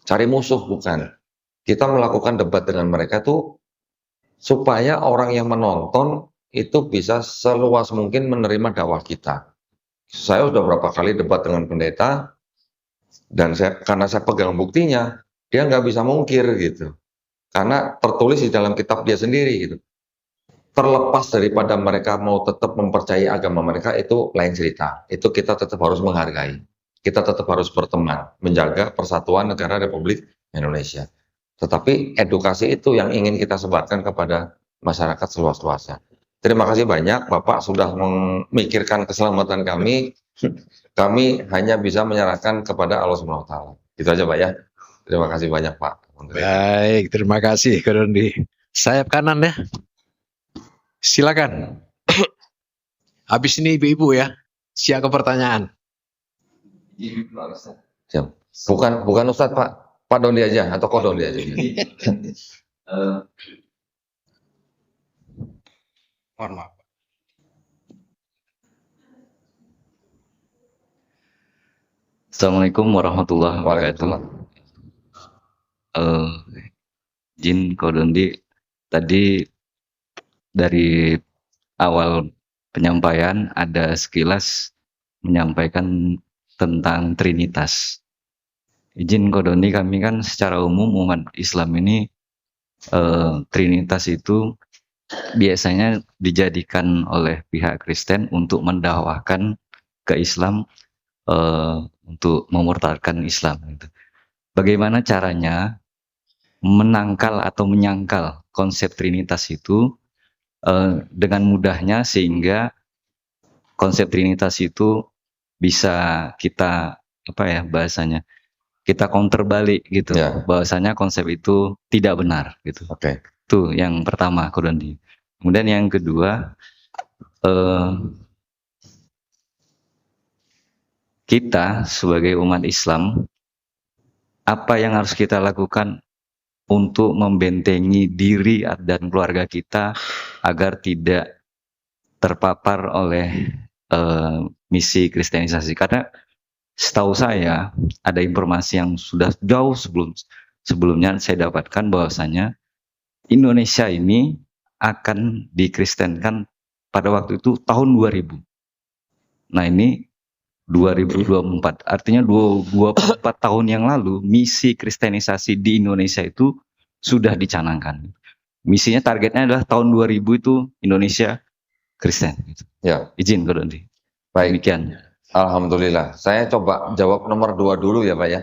cari musuh, bukan. Kita melakukan debat dengan mereka tuh supaya orang yang menonton itu bisa seluas mungkin menerima dakwah kita. Saya sudah berapa kali debat dengan pendeta dan karena saya pegang buktinya, dia nggak bisa mungkir gitu. Karena tertulis di dalam kitab dia sendiri gitu. Terlepas daripada mereka mau tetap mempercayai agama mereka itu lain cerita. Itu kita tetap harus menghargai. Kita tetap harus berteman, menjaga persatuan negara Republik Indonesia. Tetapi edukasi itu yang ingin kita sebarkan kepada masyarakat seluas-luasnya. Terima kasih banyak Bapak sudah memikirkan keselamatan kami. Kami hanya bisa menyerahkan kepada Allah Subhanahu wa taala. Itu aja Pak ya. Terima kasih banyak Pak.
Baik, terima kasih Ko Dondi. Sayap kanan ya. Silakan. Habis ini ibu-ibu ya. Siap ke pertanyaan.
Siap. Bukan Ustadz Pak. Pak Dondi aja atau Ko Dondi aja.
Mohon maaf.
Assalamualaikum warahmatullahi wabarakatuh. Jin Ko Dondi, tadi dari awal penyampaian ada sekilas menyampaikan tentang Trinitas. Izin Kodoni, kami kan secara umum umat Islam ini Trinitas itu biasanya dijadikan oleh pihak Kristen untuk mendakwahkan ke Islam, untuk memurtadkan Islam. Gitu. Bagaimana caranya menangkal atau menyangkal konsep Trinitas itu dengan mudahnya sehingga konsep Trinitas itu bisa kita bahasanya kita counter balik gitu, bahwasanya konsep itu tidak benar gitu. Itu yang pertama, Kodondi. Kemudian yang kedua, kita sebagai umat Islam, apa yang harus kita lakukan untuk membentengi diri dan keluarga kita agar tidak terpapar oleh misi kristenisasi? Karena setahu saya ada informasi yang sudah jauh sebelumnya saya dapatkan bahwasanya Indonesia ini akan dikristenkan pada waktu itu tahun 2000. Nah ini 2024, artinya 24 tahun yang lalu misi kristenisasi di Indonesia itu sudah dicanangkan. Misinya targetnya adalah tahun 2000 itu Indonesia Kristen.
Ya.
Izin Kodondi.
Baik.
Demikian.
Alhamdulillah. Saya coba jawab nomor 2 dulu ya Pak ya.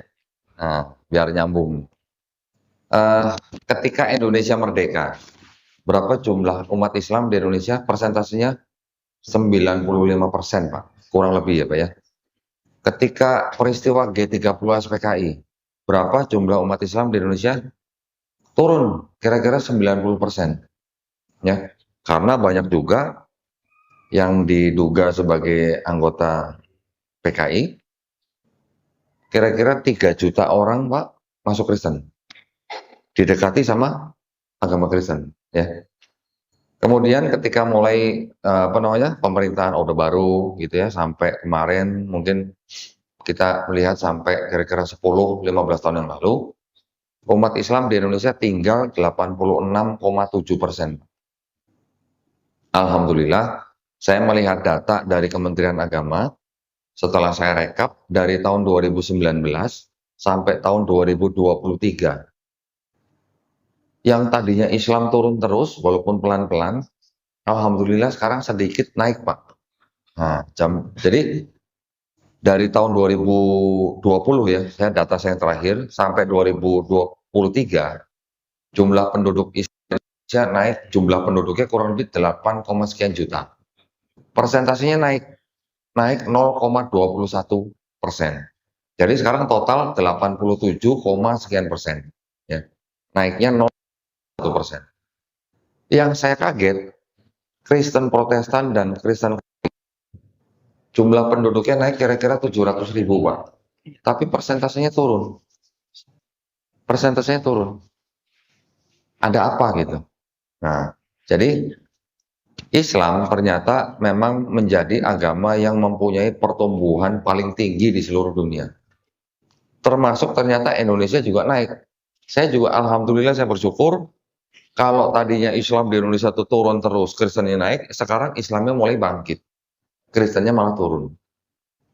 Nah, biar nyambung. Ketika Indonesia merdeka, berapa jumlah umat Islam di Indonesia? Persentasenya 95% Pak. Kurang lebih ya Pak ya. Ketika peristiwa G30 SPKI, berapa jumlah umat Islam di Indonesia? Turun kira-kira 90%. Ya. Karena banyak juga yang diduga sebagai anggota PKI, kira-kira 3 juta orang Pak masuk Kristen, didekati sama agama Kristen, ya. Kemudian ketika mulai pemerintahan Orde Baru gitu ya, sampai kemarin mungkin kita melihat sampai kira-kira 10-15 tahun yang lalu, umat Islam di Indonesia tinggal 86,7%. Alhamdulillah, saya melihat data dari Kementerian Agama. Setelah saya rekap dari tahun 2019 sampai tahun 2023, yang tadinya Islam turun terus walaupun pelan-pelan, alhamdulillah sekarang sedikit naik Pak. Nah, jadi dari tahun 2020 ya, data saya yang terakhir sampai 2023, jumlah penduduk Indonesia naik, jumlah penduduknya kurang lebih 8, sekian juta. Persentasenya naik 0,21%. Jadi sekarang total 87, sekian persen. Ya. Naiknya 0,1%. Yang saya kaget, Kristen Protestan dan Kristen jumlah penduduknya naik kira-kira 700.000 Pak. Tapi persentasenya turun. Ada apa gitu? Nah, jadi Islam ternyata memang menjadi agama yang mempunyai pertumbuhan paling tinggi di seluruh dunia. Termasuk ternyata Indonesia juga naik. Saya juga alhamdulillah saya bersyukur kalau tadinya Islam di Indonesia itu turun terus, Kristennya naik, sekarang Islamnya mulai bangkit. Kristennya malah turun.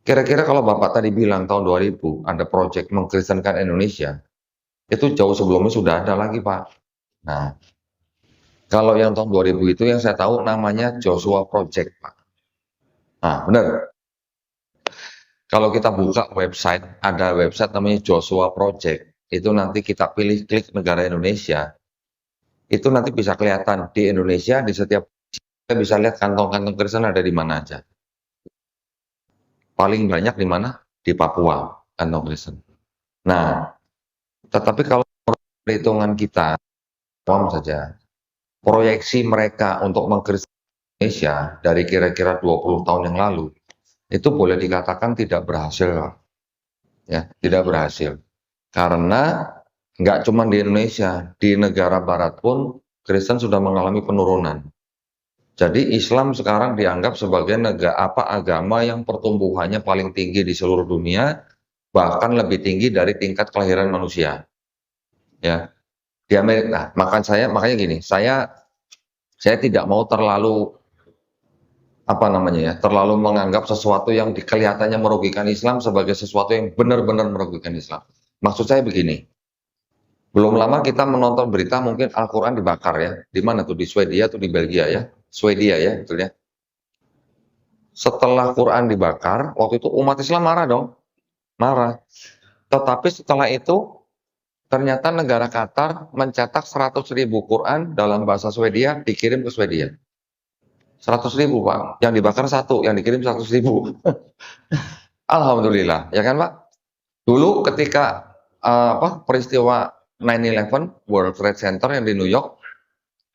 Kira-kira kalau Bapak tadi bilang tahun 2000 ada proyek mengkristenkan Indonesia, itu jauh sebelumnya sudah ada lagi Pak. Nah, kalau yang tahun 2000 itu yang saya tahu namanya Joshua Project, Pak. Nah, benar. Kalau kita buka website, ada website namanya Joshua Project. Itu nanti kita pilih klik negara Indonesia. Itu nanti bisa kelihatan di Indonesia, di setiap kita bisa lihat kantong-kantong Kristen ada di mana aja. Paling banyak di mana? Di Papua, kantong Kristen. Nah, tetapi kalau perhitungan kita, paham saja. Proyeksi mereka untuk mengkristenkan Indonesia dari kira-kira 20 tahun yang lalu, itu boleh dikatakan tidak berhasil. Ya, tidak berhasil. Karena nggak cuma di Indonesia, di negara barat pun Kristen sudah mengalami penurunan. Jadi Islam sekarang dianggap sebagai agama yang pertumbuhannya paling tinggi di seluruh dunia, bahkan lebih tinggi dari tingkat kelahiran manusia. Ya. Di Amerika, makanya gini, saya tidak mau terlalu apa namanya ya, terlalu menganggap sesuatu yang kelihatannya merugikan Islam sebagai sesuatu yang benar-benar merugikan Islam. Maksud saya begini, belum lama kita menonton berita mungkin Al-Quran dibakar ya, di mana tuh, di Swedia atau di Belgia ya, Swedia ya, betul ya. Setelah Quran dibakar, waktu itu umat Islam marah dong, marah. Tetapi setelah itu ternyata negara Qatar mencetak 100.000 Quran dalam bahasa Swedia dikirim ke Swedia. 100.000 Pak, yang dibakar 1, yang dikirim 100.000. Alhamdulillah, ya kan Pak? Dulu ketika peristiwa 9/11 World Trade Center yang di New York,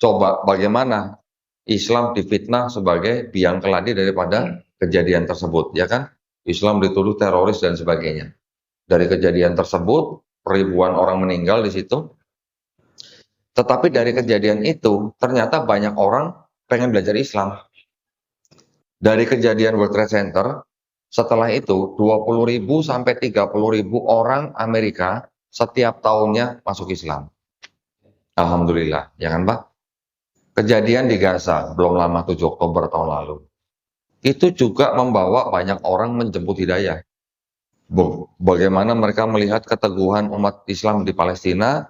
coba bagaimana Islam difitnah sebagai biang keladi daripada kejadian tersebut, ya kan? Islam dituduh teroris dan sebagainya. Dari kejadian tersebut, ribuan orang meninggal di situ. Tetapi dari kejadian itu, ternyata banyak orang pengen belajar Islam. Dari kejadian World Trade Center, setelah itu 20.000 sampai 30.000 orang Amerika setiap tahunnya masuk Islam. Alhamdulillah, ya kan Pak? Kejadian di Gaza belum lama 7 Oktober tahun lalu. Itu juga membawa banyak orang menjemput hidayah. Bagaimana mereka melihat keteguhan umat Islam di Palestina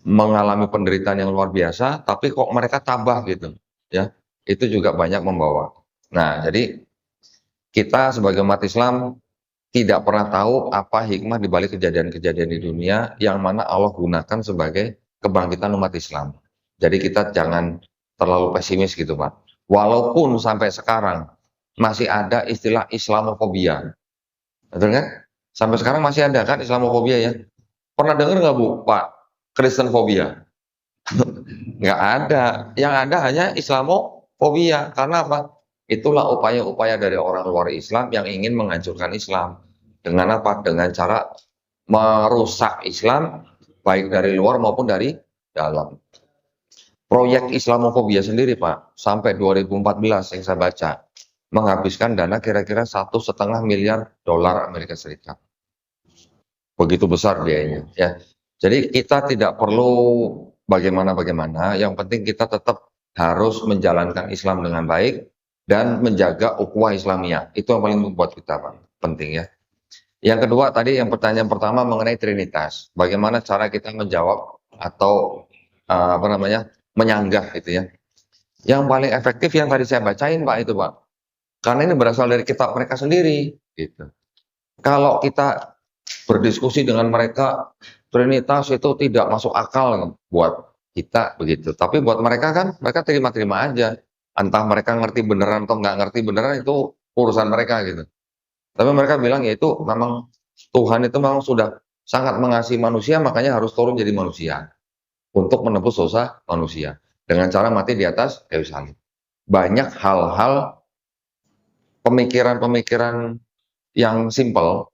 mengalami penderitaan yang luar biasa, tapi kok mereka tabah gitu, ya? Itu juga banyak membawa. Nah, jadi kita sebagai umat Islam tidak pernah tahu apa hikmah di balik kejadian-kejadian di dunia yang mana Allah gunakan sebagai kebangkitan umat Islam. Jadi kita jangan terlalu pesimis gitu Pak. Walaupun sampai sekarang masih ada istilah Islamofobia. Betul kan? Sampai sekarang masih ada kan Islamofobia ya? Pernah dengar nggak Bu, Pak? Kristenfobia? Nggak ada. Yang ada hanya Islamofobia. Karena apa? Itulah upaya-upaya dari orang luar Islam yang ingin menghancurkan Islam. Dengan apa? Dengan cara merusak Islam, baik dari luar maupun dari dalam. Proyek Islamofobia sendiri Pak, sampai 2014 yang saya baca, menghabiskan dana kira-kira $1,5 miliar Amerika Serikat. Begitu besar biayanya ya. Jadi kita tidak perlu bagaimana-bagaimana, yang penting kita tetap harus menjalankan Islam dengan baik dan menjaga ukhuwah Islamiyah. Itu yang paling membuat kita Pak, penting ya. Yang kedua tadi, yang pertanyaan pertama mengenai Trinitas. Bagaimana cara kita menjawab atau menyanggah gitu ya. Yang paling efektif yang tadi saya bacain Pak itu Pak. Karena ini berasal dari kitab mereka sendiri gitu. Kalau kita berdiskusi dengan mereka, Trinitas itu tidak masuk akal buat kita begitu. Tapi buat mereka kan, mereka terima-terima aja. Entah mereka ngerti beneran atau nggak ngerti beneran, itu urusan mereka gitu. Tapi mereka bilang ya itu memang Tuhan itu memang sudah sangat mengasihi manusia, makanya harus turun jadi manusia untuk menebus dosa manusia dengan cara mati di atas kayu salib. Banyak hal-hal pemikiran-pemikiran yang simpel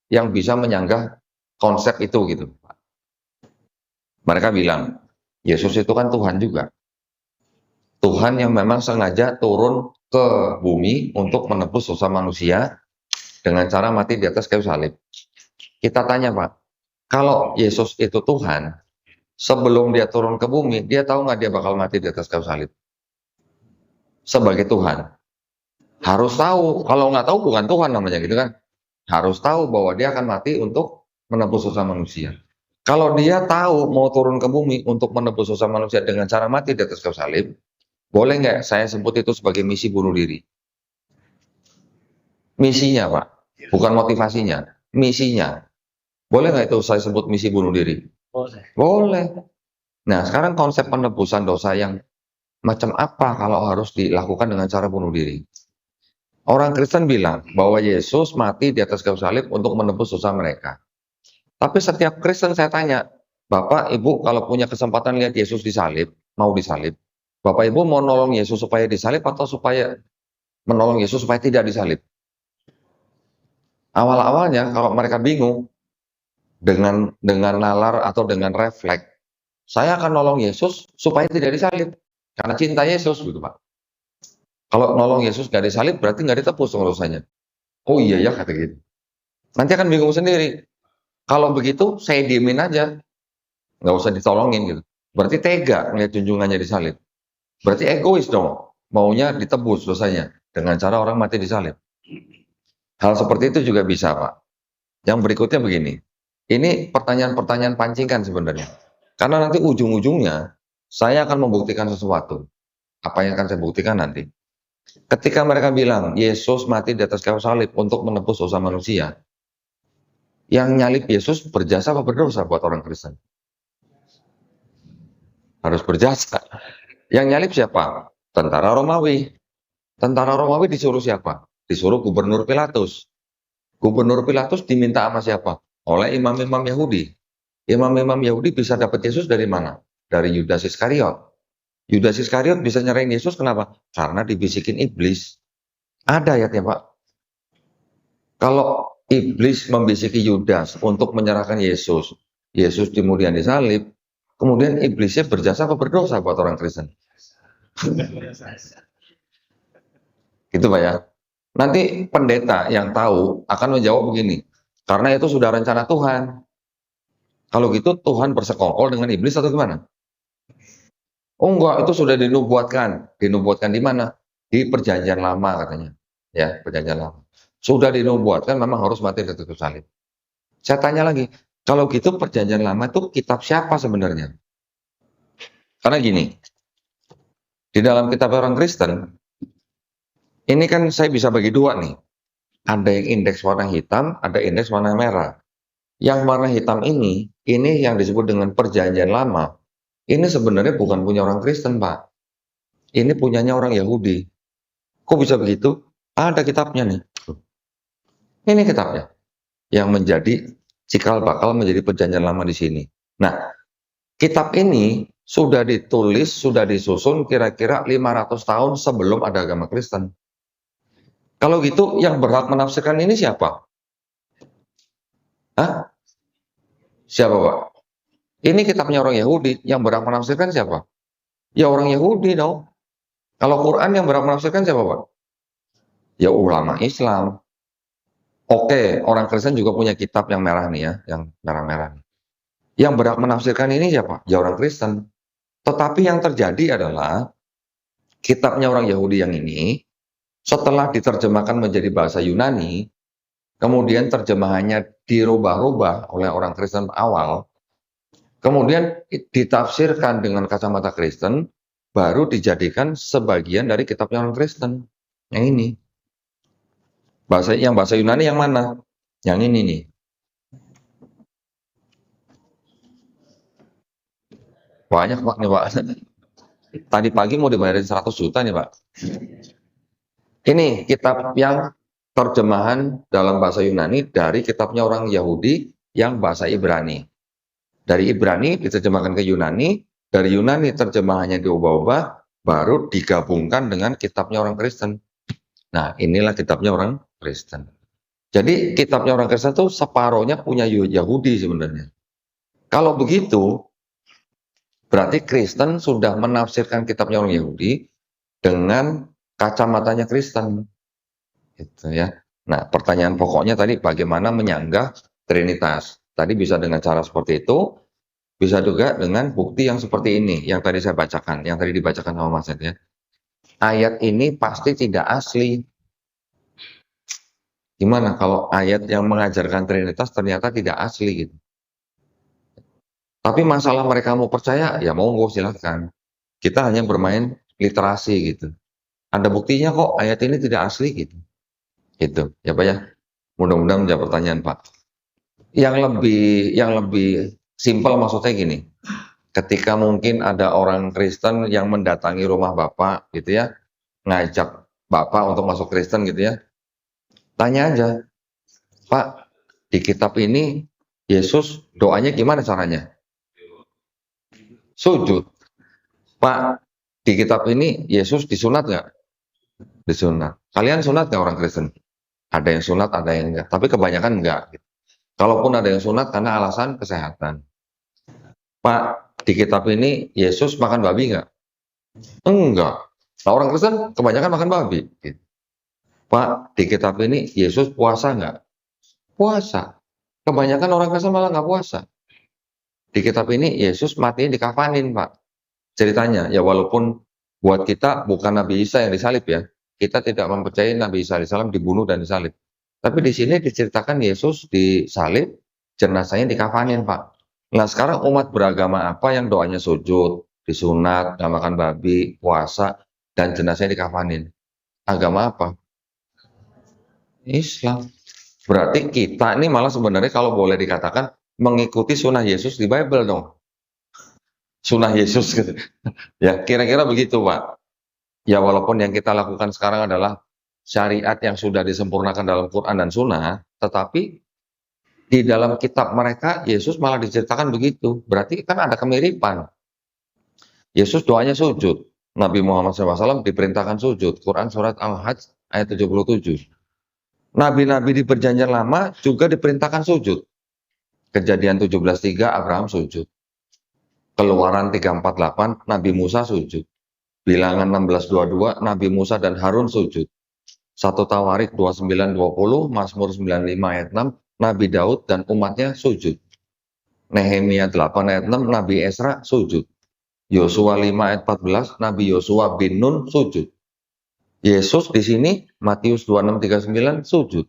yang bisa menyanggah konsep itu gitu. Mereka bilang Yesus itu kan Tuhan juga. Tuhan yang memang sengaja turun ke bumi untuk menebus dosa manusia dengan cara mati di atas kayu salib. Kita tanya Pak, kalau Yesus itu Tuhan, sebelum dia turun ke bumi, dia tahu nggak dia bakal mati di atas kayu salib? Sebagai Tuhan. Harus tahu, kalau nggak tahu bukan Tuhan namanya gitu kan. Harus tahu bahwa dia akan mati untuk menebus dosa manusia. Kalau dia tahu mau turun ke bumi untuk menebus dosa manusia dengan cara mati di atas kayu salib, boleh nggak saya sebut itu sebagai misi bunuh diri? Misinya Pak, bukan motivasinya, misinya. Boleh nggak itu saya sebut misi bunuh diri?
Boleh.
Boleh. Nah sekarang konsep penebusan dosa yang macam apa kalau harus dilakukan dengan cara bunuh diri? Orang Kristen bilang bahwa Yesus mati di atas kayu salib untuk menebus dosa mereka. Tapi setiap Kristen saya tanya, Bapak, Ibu kalau punya kesempatan lihat Yesus disalib, mau disalib, Bapak Ibu mau nolong Yesus supaya disalib atau supaya menolong Yesus supaya tidak disalib? Awal-awalnya kalau mereka bingung dengan nalar atau dengan refleks, saya akan nolong Yesus supaya tidak disalib karena cinta Yesus gitu Pak. Kalau nolong Yesus gak disalib berarti gak ditebus dosanya. Oh iya ya kata gitu. Nanti akan bingung sendiri. Kalau begitu saya diemin aja, nggak usah ditolongin gitu. Berarti tega melihat junjungannya disalib. Berarti egois dong, maunya ditebus dosanya. dengan cara orang mati disalib. Hal seperti itu juga bisa, Pak. Yang berikutnya begini. Ini pertanyaan-pertanyaan pancingan sebenarnya. Karena nanti ujung-ujungnya saya akan membuktikan sesuatu. Apa yang akan saya buktikan nanti? Ketika mereka bilang Yesus mati di atas kayu salib untuk menebus dosa manusia, yang nyalib Yesus berjasa apa berdosa buat orang Kristen? Harus berjasa. Yang nyalib siapa? Tentara Romawi. Tentara Romawi disuruh siapa? Disuruh Gubernur Pilatus. Gubernur Pilatus diminta sama siapa? Oleh imam-imam Yahudi. Imam-imam Yahudi bisa dapat Yesus dari mana? Dari Yudas Iskariot. Yudas Iskariot bisa nyerahin Yesus kenapa? Karena dibisikin iblis. Ada ayatnya, Pak. Kalau iblis membisiki Yudas untuk menyerahkan Yesus, Yesus kemudian disalib, kemudian iblisnya berjasa apa berdosa buat orang Kristen? Gitu, Pak ya. Nanti pendeta yang tahu akan menjawab begini, karena itu sudah rencana Tuhan. Kalau gitu Tuhan bersekongkol dengan iblis atau gimana? Oh enggak, itu sudah dinubuatkan. Dinubuatkan di mana? Di perjanjian lama katanya. Ya, perjanjian lama. Sudah dinubuatkan memang harus mati di atas kayu salib. Saya tanya lagi, kalau gitu perjanjian lama itu kitab siapa sebenarnya? Karena gini, di dalam kitab orang Kristen, ini kan saya bisa bagi dua nih. Ada yang indeks warna hitam, ada indeks warna merah. Yang warna hitam ini yang disebut dengan perjanjian lama. Ini sebenarnya bukan punya orang Kristen, Pak. Ini punyanya orang Yahudi. Kok bisa begitu? Ada kitabnya nih. Ini kitabnya. Yang menjadi cikal bakal menjadi perjanjian lama di sini. Nah, kitab ini sudah ditulis, sudah disusun kira-kira 500 tahun sebelum ada agama Kristen. Kalau gitu, yang berhak menafsirkan ini siapa? Hah? Siapa, Pak? Ini kitabnya orang Yahudi, yang berhak menafsirkan siapa? Ya orang Yahudi dong. Kalau Quran yang berhak menafsirkan siapa, Pak? Ya ulama Islam. Oke, orang Kristen juga punya kitab yang merah nih ya, yang merah-merah. Yang berhak menafsirkan ini siapa? Ya orang Kristen. Tetapi yang terjadi adalah kitabnya orang Yahudi yang ini, setelah diterjemahkan menjadi bahasa Yunani, kemudian terjemahannya dirubah-rubah oleh orang Kristen awal, kemudian ditafsirkan dengan kacamata Kristen, baru dijadikan sebagian dari kitabnya orang Kristen. Yang ini. Bahasa Yunani yang mana? Yang ini nih. Banyak, Pak, nih, Pak. Tadi pagi mau dibayarin 100 juta nih, Pak. Ini kitab yang terjemahan dalam bahasa Yunani dari kitabnya orang Yahudi yang bahasa Ibrani. Dari Ibrani diterjemahkan ke Yunani, dari Yunani terjemahannya diubah-ubah, baru digabungkan dengan kitabnya orang Kristen. Nah, inilah kitabnya orang Kristen. Jadi kitabnya orang Kristen itu separohnya punya Yahudi sebenarnya. Kalau begitu, berarti Kristen sudah menafsirkan kitabnya orang Yahudi dengan kacamatanya Kristen. Gitu ya. Nah, pertanyaan pokoknya tadi bagaimana menyanggah Trinitas. Tadi bisa dengan cara seperti itu, bisa juga dengan bukti yang seperti ini, yang tadi saya bacakan, yang tadi dibacakan sama Mas Ed ya. Ayat ini pasti tidak asli. Gimana kalau ayat yang mengajarkan Trinitas ternyata tidak asli gitu. Tapi masalah mereka mau percaya, ya monggo silahkan. Kita hanya bermain literasi gitu. Ada buktinya kok ayat ini tidak asli gitu. Gitu, ya Pak ya. Mudah-mudahan menjawab pertanyaan Pak. Yang lebih simpel maksudnya gini. Ketika mungkin ada orang Kristen yang mendatangi rumah Bapak gitu ya, ngajak Bapak untuk masuk Kristen gitu ya. Tanya aja, Pak, di kitab ini Yesus doanya gimana caranya? Sujud. Pak, di kitab ini Yesus disunat nggak? Disunat. Kalian sunat nggak orang Kristen? Ada yang sunat, ada yang enggak. Tapi kebanyakan enggak. Kalaupun ada yang sunat karena alasan kesehatan. Pak, di kitab ini Yesus makan babi nggak? Enggak. Nah, orang Kristen kebanyakan makan babi. Pak, di kitab ini Yesus puasa nggak? Puasa. Kebanyakan orang Kristen malah nggak puasa. Di kitab ini Yesus matinya dikafanin, Pak. Ceritanya, ya walaupun buat kita bukan Nabi Isa yang disalib ya, kita tidak mempercayai Nabi Isa alaihissalam dibunuh dan disalib. Tapi di sini diceritakan Yesus disalib, jenazahnya dikafanin, Pak. Nah, sekarang umat beragama apa yang doanya sujud, disunat, nggak makan babi, puasa, dan jenazahnya dikafanin? Agama apa? Islam. Berarti kita ini malah sebenarnya kalau boleh dikatakan mengikuti sunnah Yesus di Bible dong. Sunnah Yesus gitu. Ya, kira-kira begitu, Pak. Ya, walaupun yang kita lakukan sekarang adalah syariat yang sudah disempurnakan dalam Quran dan Sunnah, tetapi di dalam kitab mereka Yesus malah diceritakan begitu. Berarti kan ada kemiripan. Yesus doanya sujud. Nabi Muhammad SAW diperintahkan sujud. Quran surat Al-Hajj ayat 77. Nabi-nabi di perjanjian lama juga diperintahkan sujud. Kejadian 17:3 Abraham sujud. Keluaran 3:48 Nabi Musa sujud. Bilangan 16:22 Nabi Musa dan Harun sujud. 1 Tawarik 29:20, Mazmur 95 ayat 6 Nabi Daud dan umatnya sujud. Nehemia 8 ayat 6 Nabi Esra sujud. Yosua 5 ayat 14 Nabi Yosua bin Nun sujud. Yesus di sini Matius 26:39 sujud.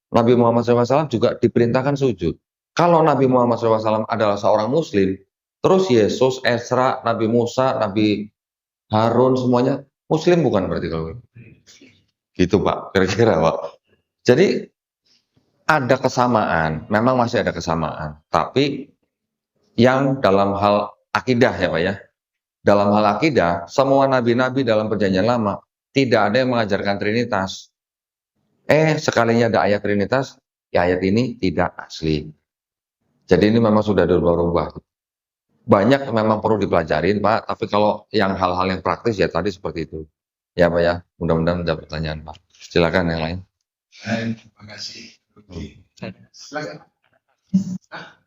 Nabi Muhammad SAW juga diperintahkan sujud. Kalau Nabi Muhammad SAW adalah seorang Muslim, terus Yesus, Esra, Nabi Musa, Nabi Harun semuanya Muslim bukan berarti kalau gitu, Pak, kira-kira, Pak. Jadi ada kesamaan, memang masih ada kesamaan, tapi yang dalam hal akidah ya, Pak ya. Dalam hal akidah, semua nabi-nabi dalam perjanjian lama tidak ada yang mengajarkan Trinitas. Sekalinya ada ayat Trinitas, ya ayat ini tidak asli. Jadi ini memang sudah berubah-ubah. Banyak memang perlu dipelajarin, Pak, tapi kalau yang hal-hal yang praktis ya tadi seperti itu. Ya, Pak ya, mudah-mudahan menjawab pertanyaan, Pak. Silakan yang lain.
Terima kasih. Silakan.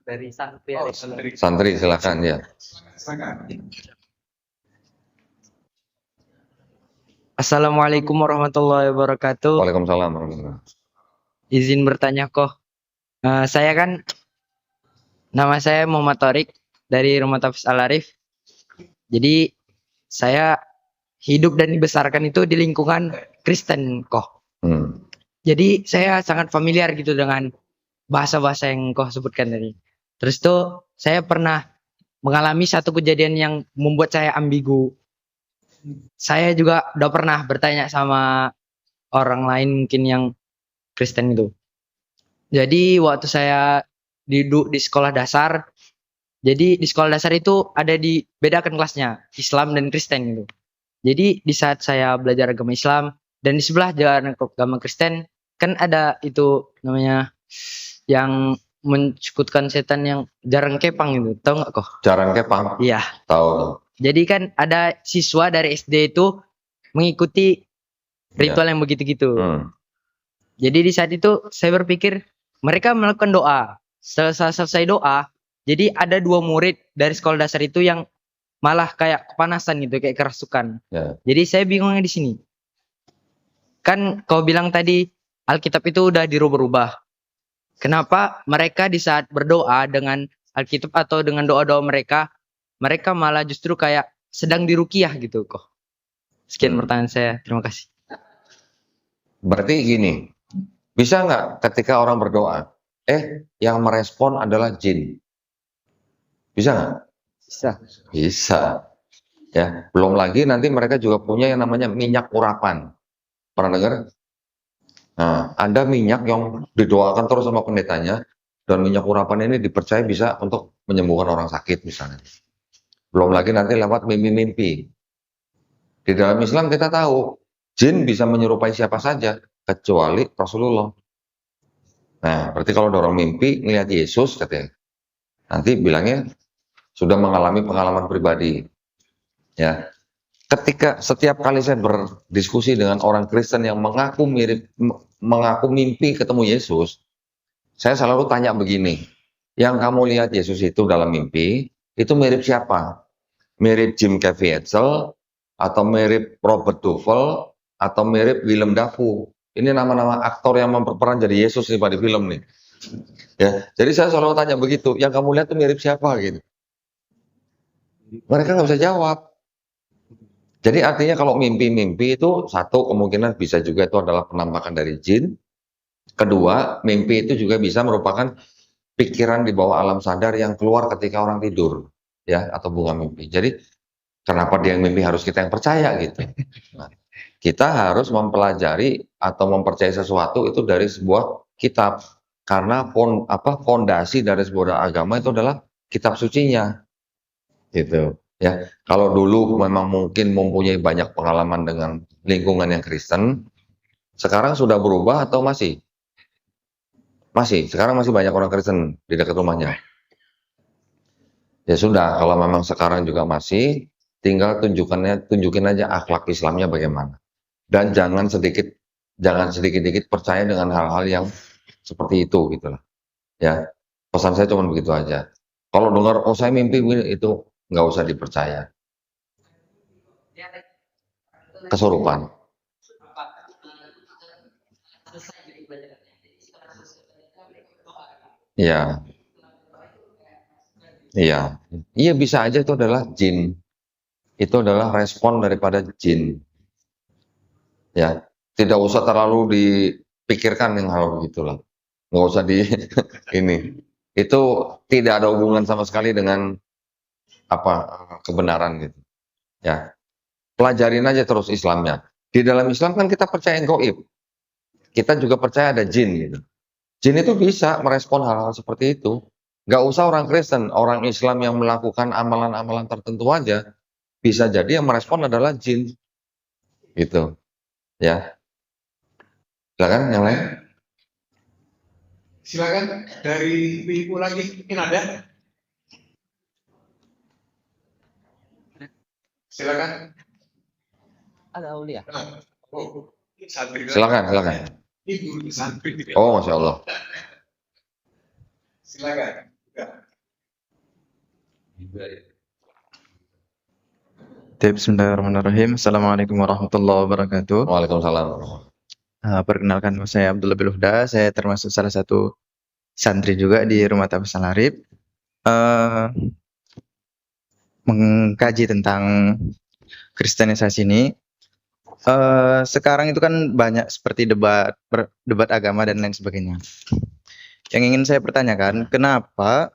Dari santri.
Santri silakan ya.
Assalamualaikum warahmatullahi wabarakatuh.
Waalaikumsalam warahmatullahi wabarakatuh.
Izin bertanya kok. Saya kan nama saya Muhammad Thorik dari Rumah Tafis Al-Arif. Jadi saya hidup dan dibesarkan itu di lingkungan Kristen kok. Jadi saya sangat familiar gitu dengan bahasa-bahasa yang kau sebutkan tadi. Terus tuh saya pernah mengalami satu kejadian yang membuat saya ambigu. Saya juga udah pernah bertanya sama orang lain mungkin yang Kristen itu. Jadi waktu saya di sekolah dasar, jadi di sekolah dasar itu ada dibedakan kelasnya Islam dan Kristen gitu. Jadi di saat saya belajar agama Islam dan di sebelah jalan agama Kristen kan ada itu namanya yang mencukutkan setan yang jarang kepang itu, tahu nggak kok?
Jarang kepang?
Iya.
Tahu.
Jadi kan ada siswa dari SD itu mengikuti ritual yang begitu-gitu. Jadi di saat itu saya berpikir mereka melakukan doa. Selesai doa, jadi ada 2 murid dari sekolah dasar itu yang malah kayak kepanasan gitu, kayak kerasukan. Jadi saya bingungnya di sini. Kan kau bilang tadi Alkitab itu udah dirubah-rubah. Kenapa mereka di saat berdoa dengan Alkitab atau dengan doa-doa mereka malah justru kayak sedang diruqyah gitu kok. Sekian pertanyaan saya. Terima kasih.
Berarti gini, bisa nggak ketika orang berdoa, yang merespon adalah jin? Bisa nggak?
Bisa.
Bisa. Ya, belum lagi nanti mereka juga punya yang namanya minyak urapan. Pernah dengar? Nah, ada minyak yang didoakan terus sama pendetanya, dan minyak urapan ini dipercaya bisa untuk menyembuhkan orang sakit misalnya. Belum lagi nanti lewat mimpi-mimpi. Di dalam Islam kita tahu, jin bisa menyerupai siapa saja, kecuali Rasulullah. Nah, berarti kalau ada orang mimpi, melihat Yesus, katanya, nanti bilangnya sudah mengalami pengalaman pribadi. Ya, ketika setiap kali saya berdiskusi dengan orang Kristen yang mengaku mimpi ketemu Yesus, saya selalu tanya begini, yang kamu lihat Yesus itu dalam mimpi, itu mirip siapa? Mirip Jim Caviezel, atau mirip Robert Duvall, atau mirip Willem Dafoe? Ini nama-nama aktor yang berperan jadi Yesus nih pada film nih. Ya, jadi saya selalu tanya begitu, yang kamu lihat itu mirip siapa gitu? Mereka nggak bisa jawab. Jadi artinya kalau mimpi-mimpi itu satu kemungkinan bisa juga itu adalah penampakan dari jin. Kedua, mimpi itu juga bisa merupakan pikiran di bawah alam sadar yang keluar ketika orang tidur, ya, atau bunga mimpi. Jadi kenapa dia yang mimpi harus kita yang percaya gitu? Nah, kita harus mempelajari atau mempercayai sesuatu itu dari sebuah kitab, karena fondasi dari sebuah agama itu adalah kitab sucinya, gitu. Ya, kalau dulu memang mungkin mempunyai banyak pengalaman dengan lingkungan yang Kristen, sekarang sudah berubah atau masih? Masih, sekarang masih banyak orang Kristen di dekat rumahnya. Ya sudah, kalau memang sekarang juga masih, tinggal tunjukin aja akhlak Islamnya bagaimana. Dan jangan sedikit-sedikit percaya dengan hal-hal yang seperti itu gitu lah. Ya, pesan saya cuma begitu aja. Kalau dengar, oh saya mimpi itu nggak usah dipercaya. Kesurupan. Iya. Iya. Iya bisa aja itu adalah jin. Itu adalah respon daripada jin. Ya, tidak usah terlalu dipikirkan yang hal begitulah. Nggak usah ini. Itu tidak ada hubungan sama sekali dengan kebenaran gitu. Ya, pelajarin aja terus Islamnya. Di dalam Islam kan kita percaya gaib. Kita juga percaya ada jin gitu. Jin itu bisa merespon hal-hal seperti itu. Nggak usah orang Kristen, orang Islam yang melakukan amalan-amalan tertentu aja bisa jadi yang merespon adalah jin. Gitu. Ya. Silakan yang lain.
Silakan dari ibu lagi. Ini ada. Silakan.
Ada Aulia.
Oh, santri.
Silakan.
Ibu santri.
Oh, Masya Allah.
Silakan.
Bismillahirrahmanirrahim. Assalamualaikum warahmatullahi wabarakatuh.
Waalaikumsalam.
Perkenalkan, saya Abdullah Bilhuda. Saya termasuk salah satu santri juga di Rumah Tafsir Al-Arif. Mengkaji tentang kristenisasi ini. Sekarang itu kan banyak seperti debat agama dan lain sebagainya. Yang ingin saya pertanyakan, kenapa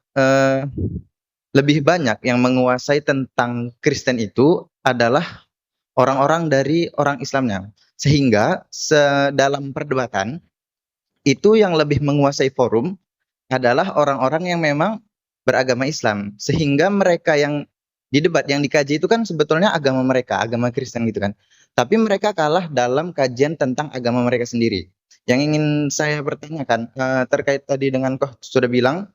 lebih banyak yang menguasai tentang Kristen itu adalah orang-orang dari orang Islamnya, sehingga dalam perdebatan itu yang lebih menguasai forum adalah orang-orang yang memang beragama Islam, sehingga mereka yang di debat yang dikaji itu kan sebetulnya agama mereka, agama Kristen gitu kan, tapi mereka kalah dalam kajian tentang agama mereka sendiri. Yang ingin saya pertanyakan terkait tadi dengan kau sudah bilang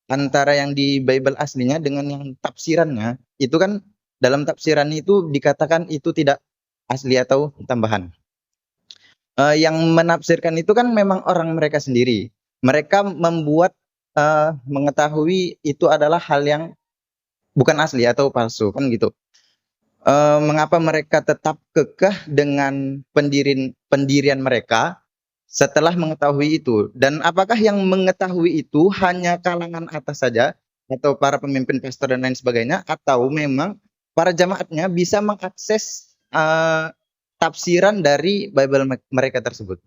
antara yang di Bible aslinya dengan yang tafsirannya, itu kan dalam tafsiran itu dikatakan itu tidak asli atau tambahan. Yang menafsirkan itu kan memang orang mereka sendiri. Mereka membuat mengetahui itu adalah hal yang bukan asli atau palsu kan gitu. Mengapa mereka tetap kekeh dengan pendirian mereka setelah mengetahui itu? Dan apakah yang mengetahui itu hanya kalangan atas saja atau para pemimpin pastor dan lain sebagainya, atau memang para jamaatnya bisa mengakses tafsiran dari Bible mereka tersebut?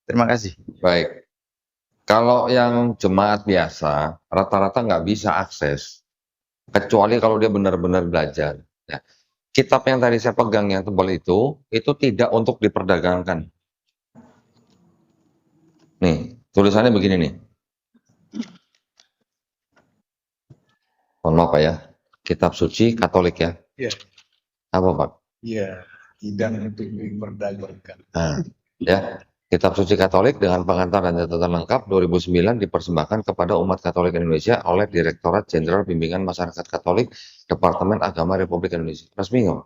Terima kasih.
Baik. Kalau yang jemaat biasa rata-rata nggak bisa akses, kecuali kalau dia benar-benar belajar. Ya. Kitab yang tadi saya pegang yang tebal itu tidak untuk diperdagangkan. Nih, tulisannya begini nih. Mohon maaf Pak ya, kitab suci Katolik ya.
Iya.
Apa Pak?
Iya, tidak untuk diperdagangkan.
Nah, ya. Kitab suci Katolik dengan pengantar dan catatan lengkap 2009 dipersembahkan kepada umat Katolik Indonesia oleh Direktorat Jenderal Bimbingan Masyarakat Katolik Departemen Agama Republik Indonesia. Resmi nggak?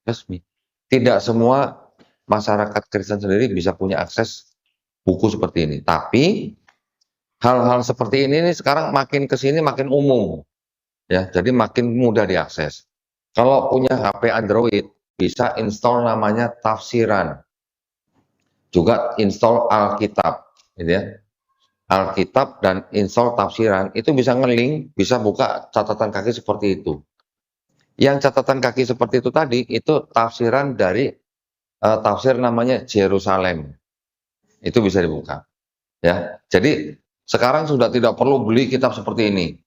Resmi. Tidak semua masyarakat Kristen sendiri bisa punya akses buku seperti ini. Tapi hal-hal seperti ini sekarang makin kesini makin umum, ya. Jadi makin mudah diakses. Kalau punya HP Android bisa install namanya Tafsiran. Juga install Alkitab, gitu ya. Alkitab dan install Tafsiran itu bisa nge-link, bisa buka catatan kaki seperti itu. Yang catatan kaki seperti itu tadi, itu tafsiran dari tafsir namanya Jerusalem. Itu bisa dibuka. Ya, jadi sekarang sudah tidak perlu beli kitab seperti ini.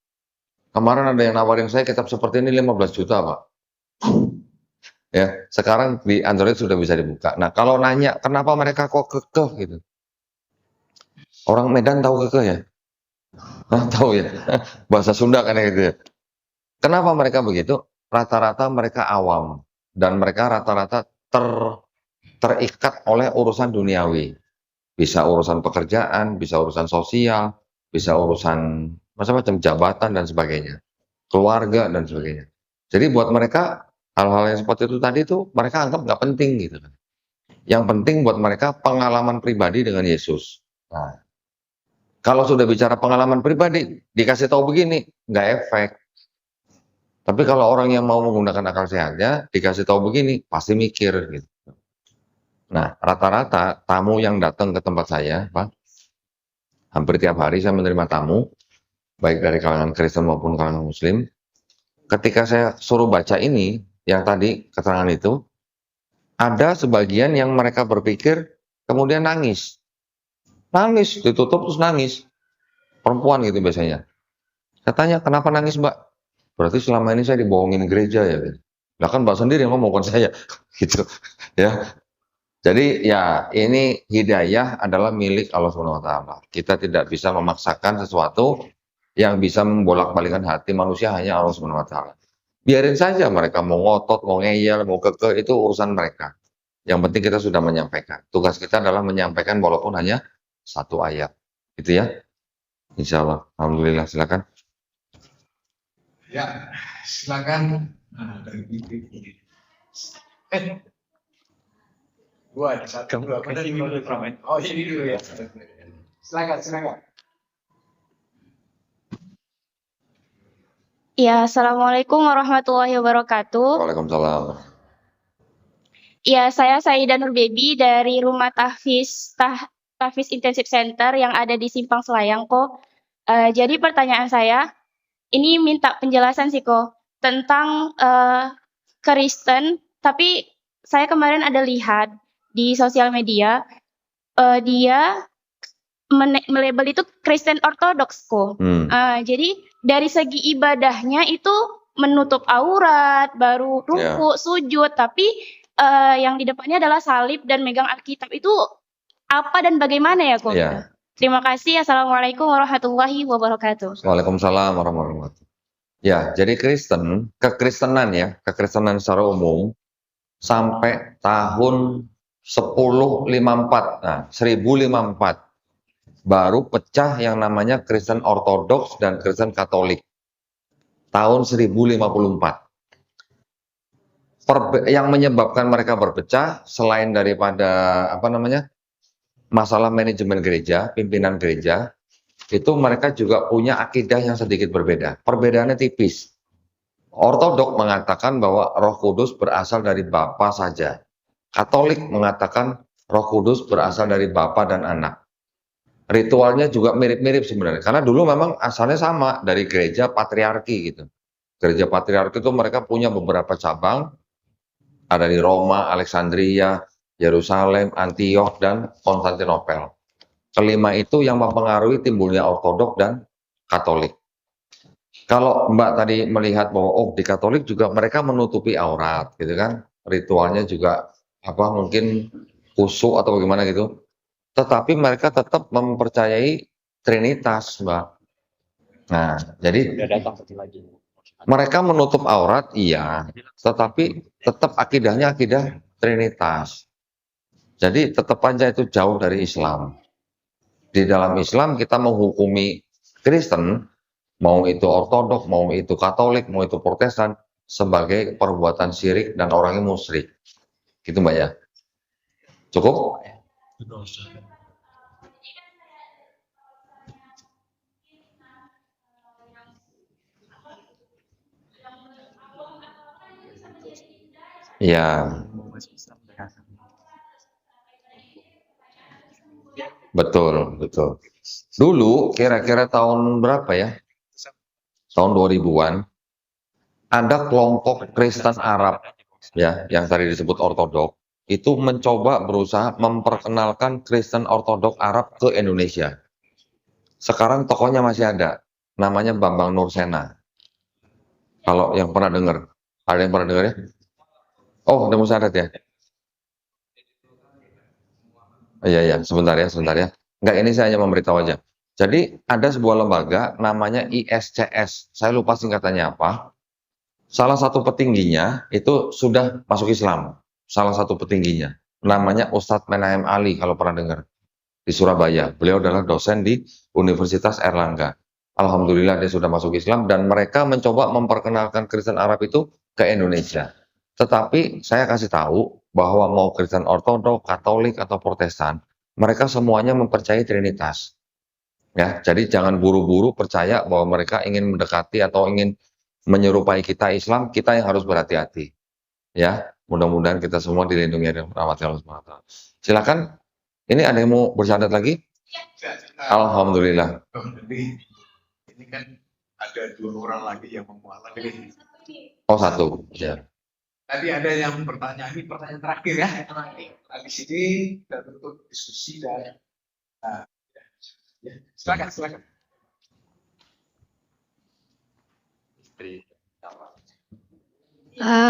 Kemarin ada yang nawarin saya kitab seperti ini 15 juta, Pak. Ya, sekarang di Android sudah bisa dibuka. Nah, kalau nanya kenapa mereka kok kekeh gitu. Orang Medan tahu kekeh ya? Nah, tahu ya. Bahasa Sunda kan gitu ya. Kenapa mereka begitu? Rata-rata mereka awam dan mereka rata-rata terikat oleh urusan duniawi. Bisa urusan pekerjaan, bisa urusan sosial, bisa urusan macam-macam jabatan dan sebagainya. Keluarga dan sebagainya. Jadi buat mereka hal-hal yang seperti itu tadi tuh mereka anggap nggak penting gitu kan. Yang penting buat mereka pengalaman pribadi dengan Yesus. Nah, kalau sudah bicara pengalaman pribadi, dikasih tahu begini, nggak efek. Tapi kalau orang yang mau menggunakan akal sehatnya, dikasih tahu begini, pasti mikir gitu. Nah, rata-rata tamu yang datang ke tempat saya, Pak, hampir tiap hari saya menerima tamu, baik dari kalangan Kristen maupun kalangan Muslim. Ketika saya suruh baca ini, yang tadi keterangan itu, ada sebagian yang mereka berpikir kemudian nangis. Nangis, ditutup terus nangis. Perempuan gitu biasanya. Saya tanya, kenapa nangis, Mbak? Berarti selama ini saya dibohongin gereja ya. Nah kan Mbak sendiri yang ngomong, bukan saya. Gitu ya. Jadi ya ini hidayah adalah milik Allah SWT. Kita tidak bisa memaksakan sesuatu yang bisa membolak-balikan hati manusia, hanya Allah SWT. Biarin saja mereka mau ngotot, mau ngeyel, mau kekeh, itu urusan mereka. Yang penting kita sudah menyampaikan. Tugas kita adalah menyampaikan walaupun hanya satu ayat. Gitu ya. Insya Allah. Alhamdulillah, silakan.
Ya, silakan. Nah, dari gua ada satu. Oh, ini dulu ya. Silakan.
Ya, Assalamualaikum warahmatullahi wabarakatuh.
Waalaikumsalam.
Ya, saya Saida Nurbebi dari Rumah Tahfiz Intensive Center yang ada di Simpang Selayang, kok. Jadi pertanyaan saya, ini minta penjelasan sih, kok, tentang Kristen, tapi saya kemarin ada lihat di sosial media, dia melabel itu Kristen Ortodoks, kok. Jadi dari segi ibadahnya itu menutup aurat, baru ruku, sujud, tapi yang di depannya adalah salib dan megang Alkitab. Itu apa dan bagaimana ya, kok? Terima kasih. Assalamualaikum warahmatullahi wabarakatuh.
Waalaikumsalam warahmatullahi wabarakatuh. Ya, jadi kekristenan secara umum sampai tahun 1054, nah 1054 baru pecah yang namanya Kristen Ortodoks dan Kristen Katolik. Tahun 1054. Yang menyebabkan mereka berpecah selain daripada masalah manajemen gereja, pimpinan gereja, itu mereka juga punya akidah yang sedikit berbeda. Perbedaannya tipis. Ortodok mengatakan bahwa Roh Kudus berasal dari Bapa saja. Katolik mengatakan Roh Kudus berasal dari Bapa dan Anak. Ritualnya juga mirip-mirip sebenarnya. Karena dulu memang asalnya sama dari gereja patriarki gitu. Gereja patriarki itu mereka punya beberapa cabang. Ada di Roma, Alexandria, Yerusalem, Antiokh, dan Konstantinopel. Kelima itu yang mempengaruhi timbulnya Ortodok dan Katolik. Kalau Mbak tadi melihat bahwa di Katolik juga mereka menutupi aurat, gitu kan? Ritualnya juga mungkin khusyuk atau bagaimana gitu. Tetapi mereka tetap mempercayai Trinitas, Mbak. Nah, jadi mereka menutup aurat, iya, tetapi tetap akidahnya akidah Trinitas. Jadi tetap aja itu jauh dari Islam. Di dalam Islam kita menghukumi Kristen, mau itu Ortodok, mau itu Katolik, mau itu Protestan, sebagai perbuatan syirik dan orangnya musyrik. Gitu Mbak ya. Cukup? Ya. Betul. Dulu kira-kira tahun berapa ya? Tahun 2000-an. ada kelompok Kristen Arab ya yang tadi disebut ortodok itu mencoba berusaha memperkenalkan Kristen ortodok Arab ke Indonesia. Sekarang tokohnya masih ada, namanya Bambang Nursena. Kalau yang pernah dengar, ada yang pernah dengar ya? Oh, ada Musadat ya? Iya, sebentar ya. Enggak, ini saya hanya memberitahu aja. Jadi ada sebuah lembaga namanya ISCS, saya lupa singkatannya apa. Salah satu petingginya itu sudah masuk Islam, salah satu petingginya. Namanya Ustadz Menahem Ali, kalau pernah dengar, di Surabaya. Beliau adalah dosen di Universitas Airlangga. Alhamdulillah dia sudah masuk Islam dan mereka mencoba memperkenalkan Kristen Arab itu ke Indonesia. Tetapi saya kasih tahu bahwa mau Kristen Ortodok, Katolik atau Protestan, mereka semuanya mempercayai Trinitas. Ya, jadi jangan buru-buru percaya bahwa mereka ingin mendekati atau ingin menyerupai kita Islam, kita yang harus berhati-hati. Ya, mudah-mudahan kita semua dilindungi dari rahmat Allah SWT. Silakan. Ini ada yang mau bersyahadat lagi? Alhamdulillah.
Ini kan ada 2 orang lagi yang memualaf ini.
Oh, 1. Ya.
Tadi ada yang bertanya, ini pertanyaan terakhir ya. Di sini kita tutup diskusi dan silakan.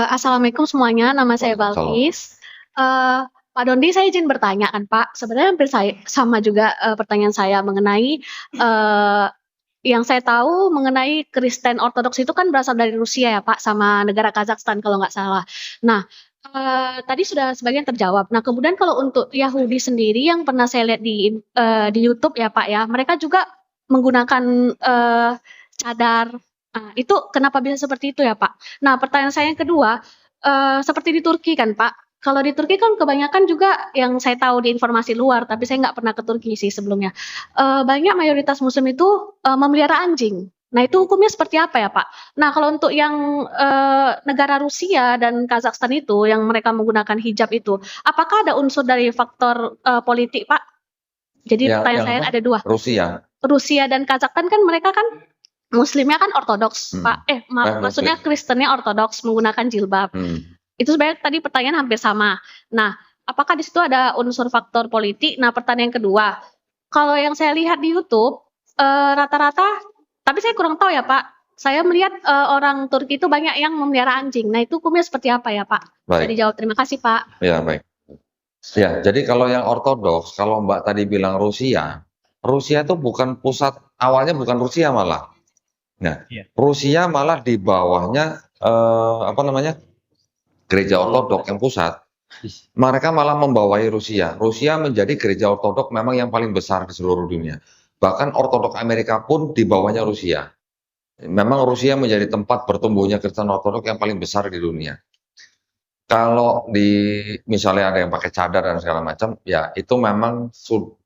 Assalamualaikum semuanya, nama saya Balkis. Pak Dondi, saya izin bertanya kan Pak, sebenarnya hampir sama juga pertanyaan saya mengenai yang saya tahu mengenai Kristen Ortodoks itu kan berasal dari Rusia ya Pak, sama negara Kazakhstan kalau nggak salah. Nah, tadi sudah sebagian terjawab. Nah, kemudian kalau untuk Yahudi sendiri yang pernah saya lihat di YouTube ya Pak ya, mereka juga menggunakan cadar. Nah, itu kenapa bisa seperti itu ya Pak? Nah, pertanyaan saya yang kedua, seperti di Turki kan Pak, kalau di Turki kan kebanyakan juga yang saya tahu di informasi luar, tapi saya nggak pernah ke Turki sih sebelumnya. Banyak mayoritas Muslim itu memelihara anjing. Nah itu hukumnya seperti apa ya Pak? Nah kalau untuk yang negara Rusia dan Kazakhstan itu, yang mereka menggunakan hijab itu, apakah ada unsur dari faktor politik Pak? Jadi
Ya,
pertanyaan
yang
saya
apa?
ada 2. Rusia dan Kazakhstan kan mereka kan Muslimnya kan ortodoks Pak. Maksudnya Kristennya ortodoks menggunakan jilbab. Itu sebenarnya tadi pertanyaan hampir sama. Nah, apakah di situ ada unsur faktor politik? Nah, pertanyaan kedua, kalau yang saya lihat di YouTube rata-rata, tapi saya kurang tahu ya Pak. Saya melihat orang Turki itu banyak yang memelihara anjing. Nah, itu hukumnya seperti apa ya Pak? Bisa
Baik.
dijawab. Terima kasih Pak.
Ya, baik. Ya, jadi kalau yang ortodoks, kalau Mbak tadi bilang Rusia itu bukan pusat, awalnya bukan Rusia malah. Nah, Rusia malah di bawahnya gereja ortodok yang pusat. Mereka malah membawai Rusia. Rusia menjadi gereja ortodok memang yang paling besar di seluruh dunia. Bahkan ortodok Amerika pun di bawahnya Rusia. Memang Rusia menjadi tempat bertumbuhnya Kristen ortodok yang paling besar di dunia. Kalau misalnya ada yang pakai cadar dan segala macam, ya itu memang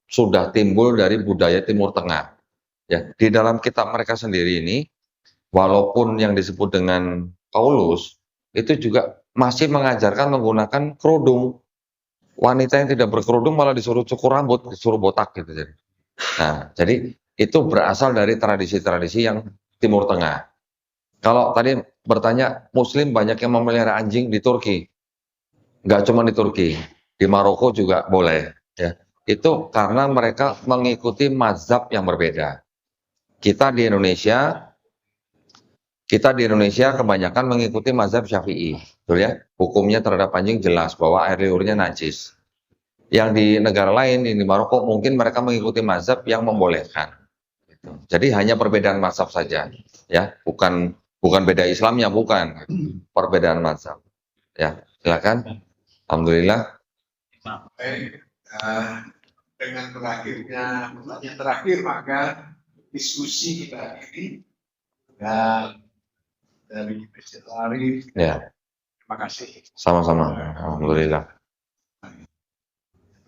sudah timbul dari budaya Timur Tengah. Ya, di dalam kitab mereka sendiri ini, walaupun yang disebut dengan Paulus itu juga masih mengajarkan menggunakan kerudung. Wanita yang tidak berkerudung malah disuruh cukur rambut, disuruh botak gitu. Nah, jadi itu berasal dari tradisi-tradisi yang Timur Tengah. Kalau tadi bertanya, Muslim banyak yang memelihara anjing di Turki. Nggak cuma di Turki, di Maroko juga boleh. Ya. Itu karena mereka mengikuti mazhab yang berbeda. Kita di Indonesia kebanyakan mengikuti mazhab Syafi'i, betul ya? Hukumnya terhadap anjing jelas bahwa air liurnya najis. Yang di negara lain, di Maroko mungkin mereka mengikuti mazhab yang membolehkan. Jadi hanya perbedaan mazhab saja, ya, bukan beda Islamnya, bukan, perbedaan mazhab. Ya, silakan. Alhamdulillah.
Dengan berakhirnya pertanyaan terakhir, maka diskusi kita ini dan dari Presiden Arif.
Ya.
Terima kasih.
Sama-sama. Alhamdulillah.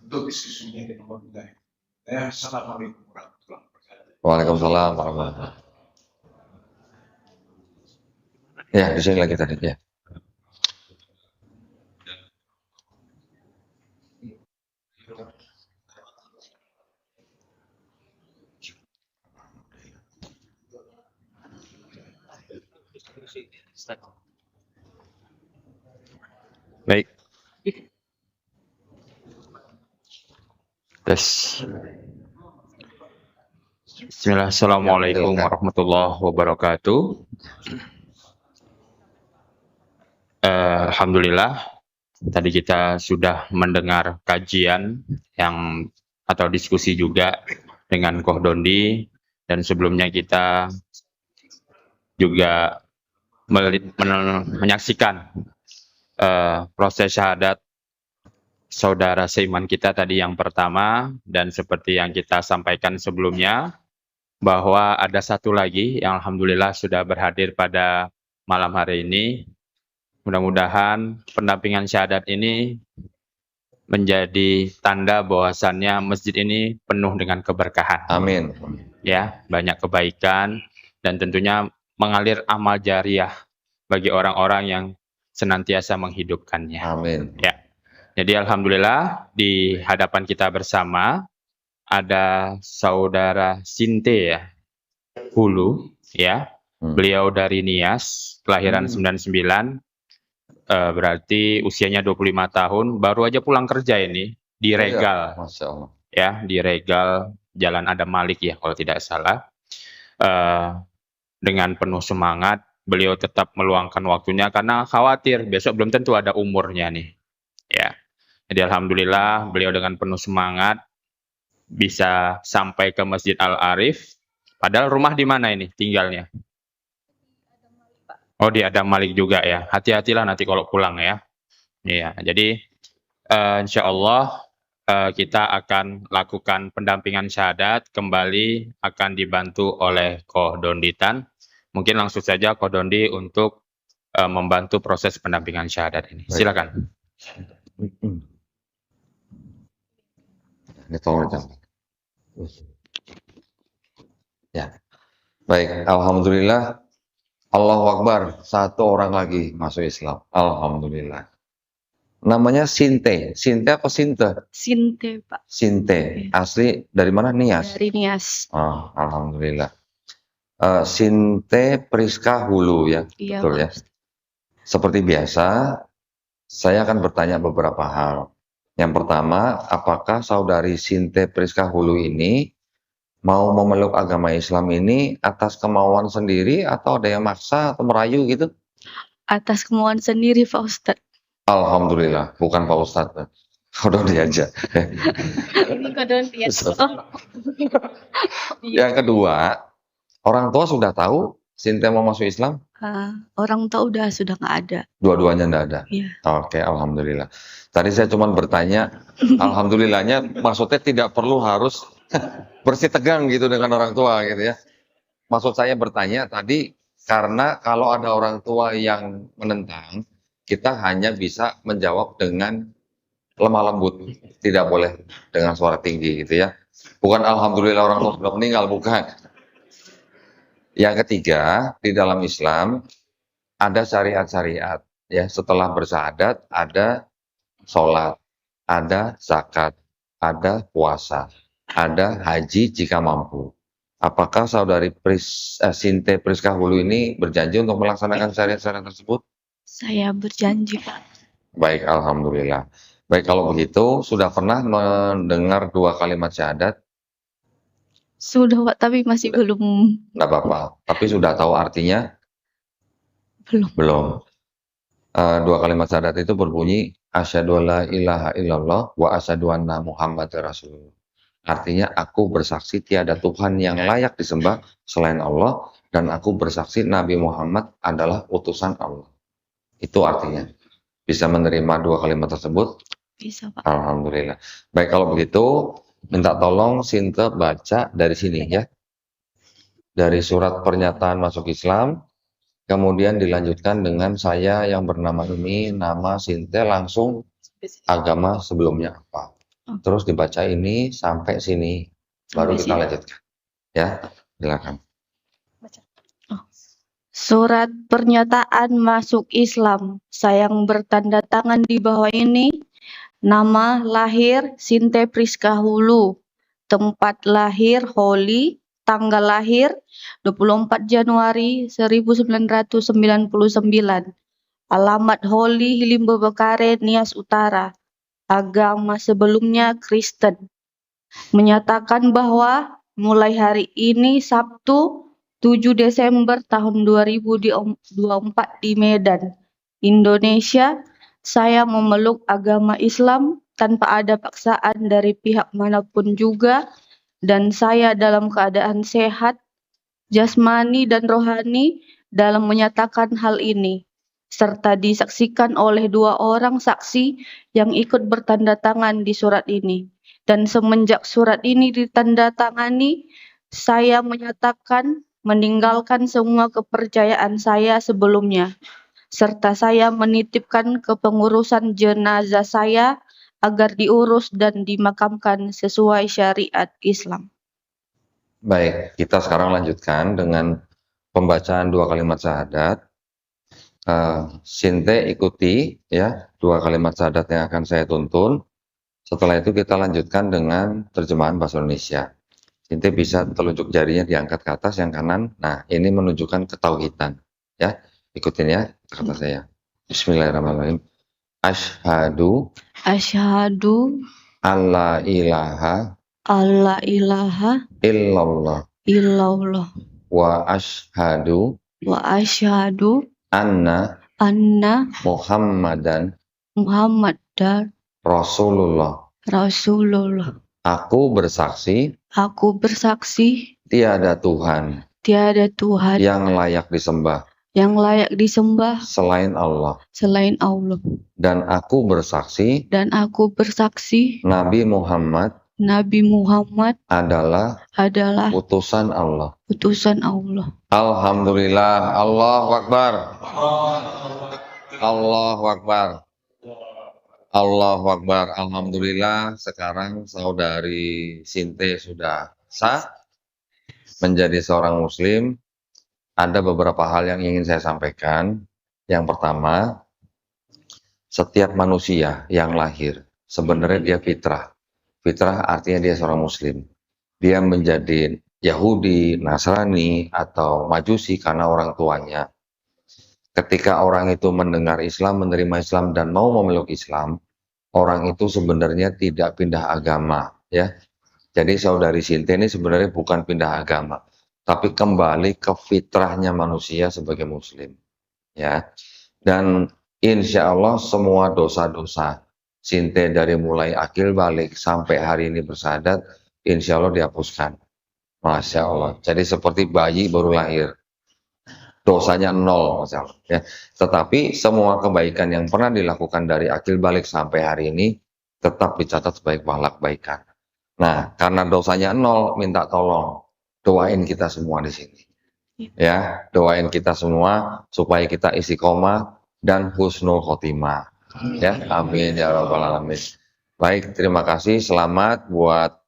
Untuk diskusinya di nomor 2. Assalamualaikum warahmatullahi wabarakatuh.
Waalaikumsalam warahmatullahi wabarakatuh. Ya, di sini lagi tadi ya.
Start.
Baik. Tes. Bismillah. Assalamualaikum warahmatullahi wabarakatuh. Alhamdulillah, tadi kita sudah mendengar kajian yang atau diskusi juga dengan Koh Dondi, dan sebelumnya kita juga menyaksikan proses syahadat saudara seiman kita tadi yang pertama, dan seperti yang kita sampaikan sebelumnya bahwa ada satu lagi yang alhamdulillah sudah berhadir pada malam hari ini. Mudah-mudahan pendampingan syahadat ini menjadi tanda bahwasannya masjid ini penuh dengan keberkahan.
Amin.
Ya, banyak kebaikan dan tentunya mengalir amal jariah bagi orang-orang yang senantiasa menghidupkannya.
Amin.
Ya. Jadi alhamdulillah di hadapan kita bersama ada saudara Sinte ya, Hulu ya. Beliau dari Nias, kelahiran 99. Berarti usianya 25 tahun, baru aja pulang kerja ini di Regal.
Masya Allah.
Ya, di Regal Jalan Adam Malik ya kalau tidak salah. Dengan penuh semangat, beliau tetap meluangkan waktunya karena khawatir besok belum tentu ada umurnya nih. Ya. Jadi alhamdulillah beliau dengan penuh semangat bisa sampai ke Masjid Al-Arif. Padahal rumah di mana ini tinggalnya? Oh, di Adam Malik juga ya. Hati-hatilah nanti kalau pulang ya. Iya, jadi insya Allah kita akan lakukan pendampingan syahadat, kembali akan dibantu oleh Koh Donditan. Mungkin langsung saja Koh Dondi untuk membantu proses pendampingan syahadat ini. Silakan.
Ini tolong dicatat. Ya. Baik, alhamdulillah. Allahu Akbar, satu orang lagi masuk Islam. Alhamdulillah. Namanya Sinte. Sinte apa Sinte?
Sinte, Pak.
Sinte. Asli dari mana? Nias.
Dari Nias.
Oh, alhamdulillah. Sinte Priska Hulu ya.
Iya,
Betul
Pak.
ya. Seperti biasa, saya akan bertanya beberapa hal. Yang pertama, apakah saudari Sinte Priska Hulu ini mau memeluk agama Islam ini atas kemauan sendiri atau ada yang maksa atau merayu gitu?
Atas kemauan sendiri, Pak Ustadz.
Alhamdulillah, bukan Pak Ustadz. Udah diajak.
Ini kodon ya.
Yang kedua, orang tua sudah tahu Sinte mau masuk Islam?
Orang tua sudah nggak ada.
Dua-duanya nggak ada?
Iya.
Oke, alhamdulillah. Tadi saya cuma bertanya, alhamdulillahnya maksudnya tidak perlu harus bersih tegang gitu dengan orang tua gitu ya. Maksud saya bertanya tadi karena kalau ada orang tua yang menentang, kita hanya bisa menjawab dengan lemah lembut, tidak boleh dengan suara tinggi gitu ya. Bukan alhamdulillah orang tua sudah meninggal, bukan. Yang ketiga, di dalam Islam ada syariat-syariat ya. Setelah bersyahadat ada sholat, ada zakat, ada puasa, ada haji jika mampu. Apakah saudari Sinte Priska Hulu ini berjanji untuk melaksanakan syariat-syariat tersebut?
Saya berjanji, Pak.
Baik, alhamdulillah. Baik, kalau begitu sudah pernah mendengar 2 kalimat syahadat?
Sudah, Pak, tapi masih belum.
Nggak apa-apa. Tapi sudah tahu artinya?
Belum.
Belum. 2 kalimat syahadat itu berbunyi asyhadu alla ilaha illallah wa asyhadu anna muhammadar rasulullah. Artinya aku bersaksi tiada Tuhan yang layak disembah selain Allah dan aku bersaksi Nabi Muhammad adalah utusan Allah. Itu artinya. Bisa menerima 2 kalimat tersebut?
Bisa, Pak.
Alhamdulillah. Baik, kalau begitu minta tolong Sinte baca dari sini ya. Dari surat pernyataan masuk Islam, kemudian dilanjutkan dengan saya yang bernama ini, nama Sinte, langsung agama sebelumnya apa. Terus dibaca ini sampai sini, baru
Sampai
kita
sini.
lanjutkan. Ya, silakan.
Surat pernyataan masuk Islam. Saya yang bertanda tangan di bawah ini. Nama lahir Sinte Priska Hulu. Tempat lahir Holi. Tanggal lahir 24 Januari 1999. Alamat Holi Hilimba Bekare, Nias Utara. Agama sebelumnya Kristen. Menyatakan bahwa mulai hari ini Sabtu 7 Desember tahun 2024 di Medan, Indonesia, saya memeluk agama Islam tanpa ada paksaan dari pihak manapun juga, dan saya dalam keadaan sehat, jasmani dan rohani dalam menyatakan hal ini, serta disaksikan oleh 2 orang saksi yang ikut bertanda tangan di surat ini. Dan semenjak surat ini ditandatangani, saya menyatakan meninggalkan semua kepercayaan saya sebelumnya, serta saya menitipkan kepengurusan jenazah saya agar diurus dan dimakamkan sesuai syariat Islam.
Baik, kita sekarang lanjutkan dengan pembacaan 2 kalimat syahadat. Sinte ikuti ya 2 kalimat syahadat yang akan saya tuntun. Setelah itu kita lanjutkan dengan terjemahan bahasa Indonesia. Sinte bisa telunjuk jarinya diangkat ke atas yang kanan. Nah, ini menunjukkan ketauhidan. Ya, ikutin ya kata saya. Bismillahirrahmanirrahim. Asyhadu alla ilaha illallah wa asyhadu anna Muhammadan Rasulullah. Aku bersaksi tiada Tuhan yang layak disembah selain Allah. Dan aku bersaksi Nabi Muhammad adalah utusan Allah. Alhamdulillah. Allahu Akbar. Allahu Akbar. Allahu Akbar. Alhamdulillah, sekarang saudari Sinte sudah sah menjadi seorang muslim. Ada beberapa hal yang ingin saya sampaikan. Yang pertama, setiap manusia yang lahir sebenarnya dia fitrah. Fitrah artinya dia seorang muslim. Dia menjadi Yahudi, Nasrani, atau Majusi karena orang tuanya. Ketika orang itu mendengar Islam, menerima Islam, dan mau memeluk Islam, orang itu sebenarnya tidak pindah agama, ya. Jadi saudari Sinte ini sebenarnya bukan pindah agama, tapi kembali ke fitrahnya manusia sebagai muslim, ya. Dan insya Allah semua dosa-dosa Sinte dari mulai akil balik sampai hari ini bersyahadat, insya Allah dihapuskan. Masya Allah. Jadi seperti bayi baru lahir. Dosanya 0, Masya Allah. Ya. Tetapi semua kebaikan yang pernah dilakukan dari akil balik sampai hari ini tetap dicatat sebagai pahala kebaikan. Nah, karena dosanya 0, minta tolong doain kita semua di sini. Ya, doain kita semua supaya kita istiqomah dan husnul khotimah. Ya, amin ya rabbal alamin. Baik, terima kasih. Selamat buat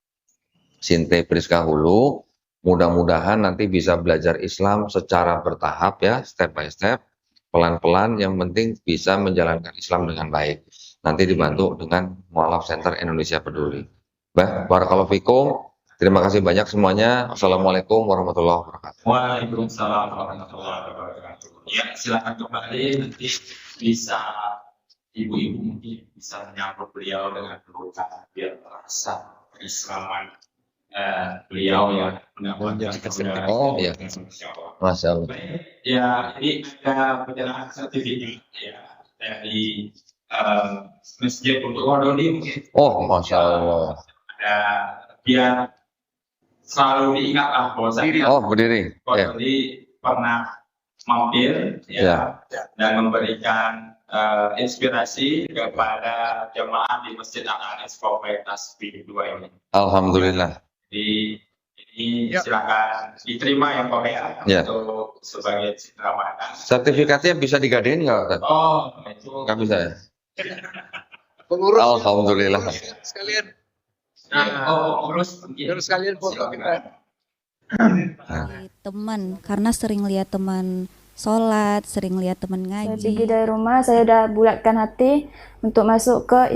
Sinte Priska Hulu. Mudah-mudahan nanti bisa belajar Islam secara bertahap ya, step by step, pelan-pelan, yang penting bisa menjalankan Islam dengan baik. Nanti dibantu dengan Mu'alaf Center Indonesia Peduli. Barakallahu fikum. Terima kasih banyak semuanya. Assalamualaikum warahmatullahi wabarakatuh.
Waalaikumsalam warahmatullahi wabarakatuh. Ya, silakan kembali, nanti bisa ibu-ibu mungkin bisa menyambut beliau dengan pelukan biar terasa keislaman beliau yang mendapatkan.
Oh iya, Masya Allah.
Ya, ini ada penyerahan sertifikat ya dari Masjid untuk Wadoni mungkin.
Oh, Masya Allah.
Ada biar selalu diingatlah bahwa saya
berdiri.
Wadoni pernah mampir ya, dan memberikan inspirasi kepada jemaah di Masjid Al-Anis Komunitas B2 ini.
Alhamdulillah.
Jadi ini silakan diterima yang Korea untuk sebagai Ramadan.
Sertifikatnya bisa digadein nggak?
Oh, itu
nggak bisa ya?
Pengurus.
Alhamdulillah.
Sekalian.
Urus
sekalian foto kita.
Teman, karena sering lihat teman sholat, sering lihat teman ngaji.
Saya pergi dari rumah, saya udah bulatkan hati untuk masuk ke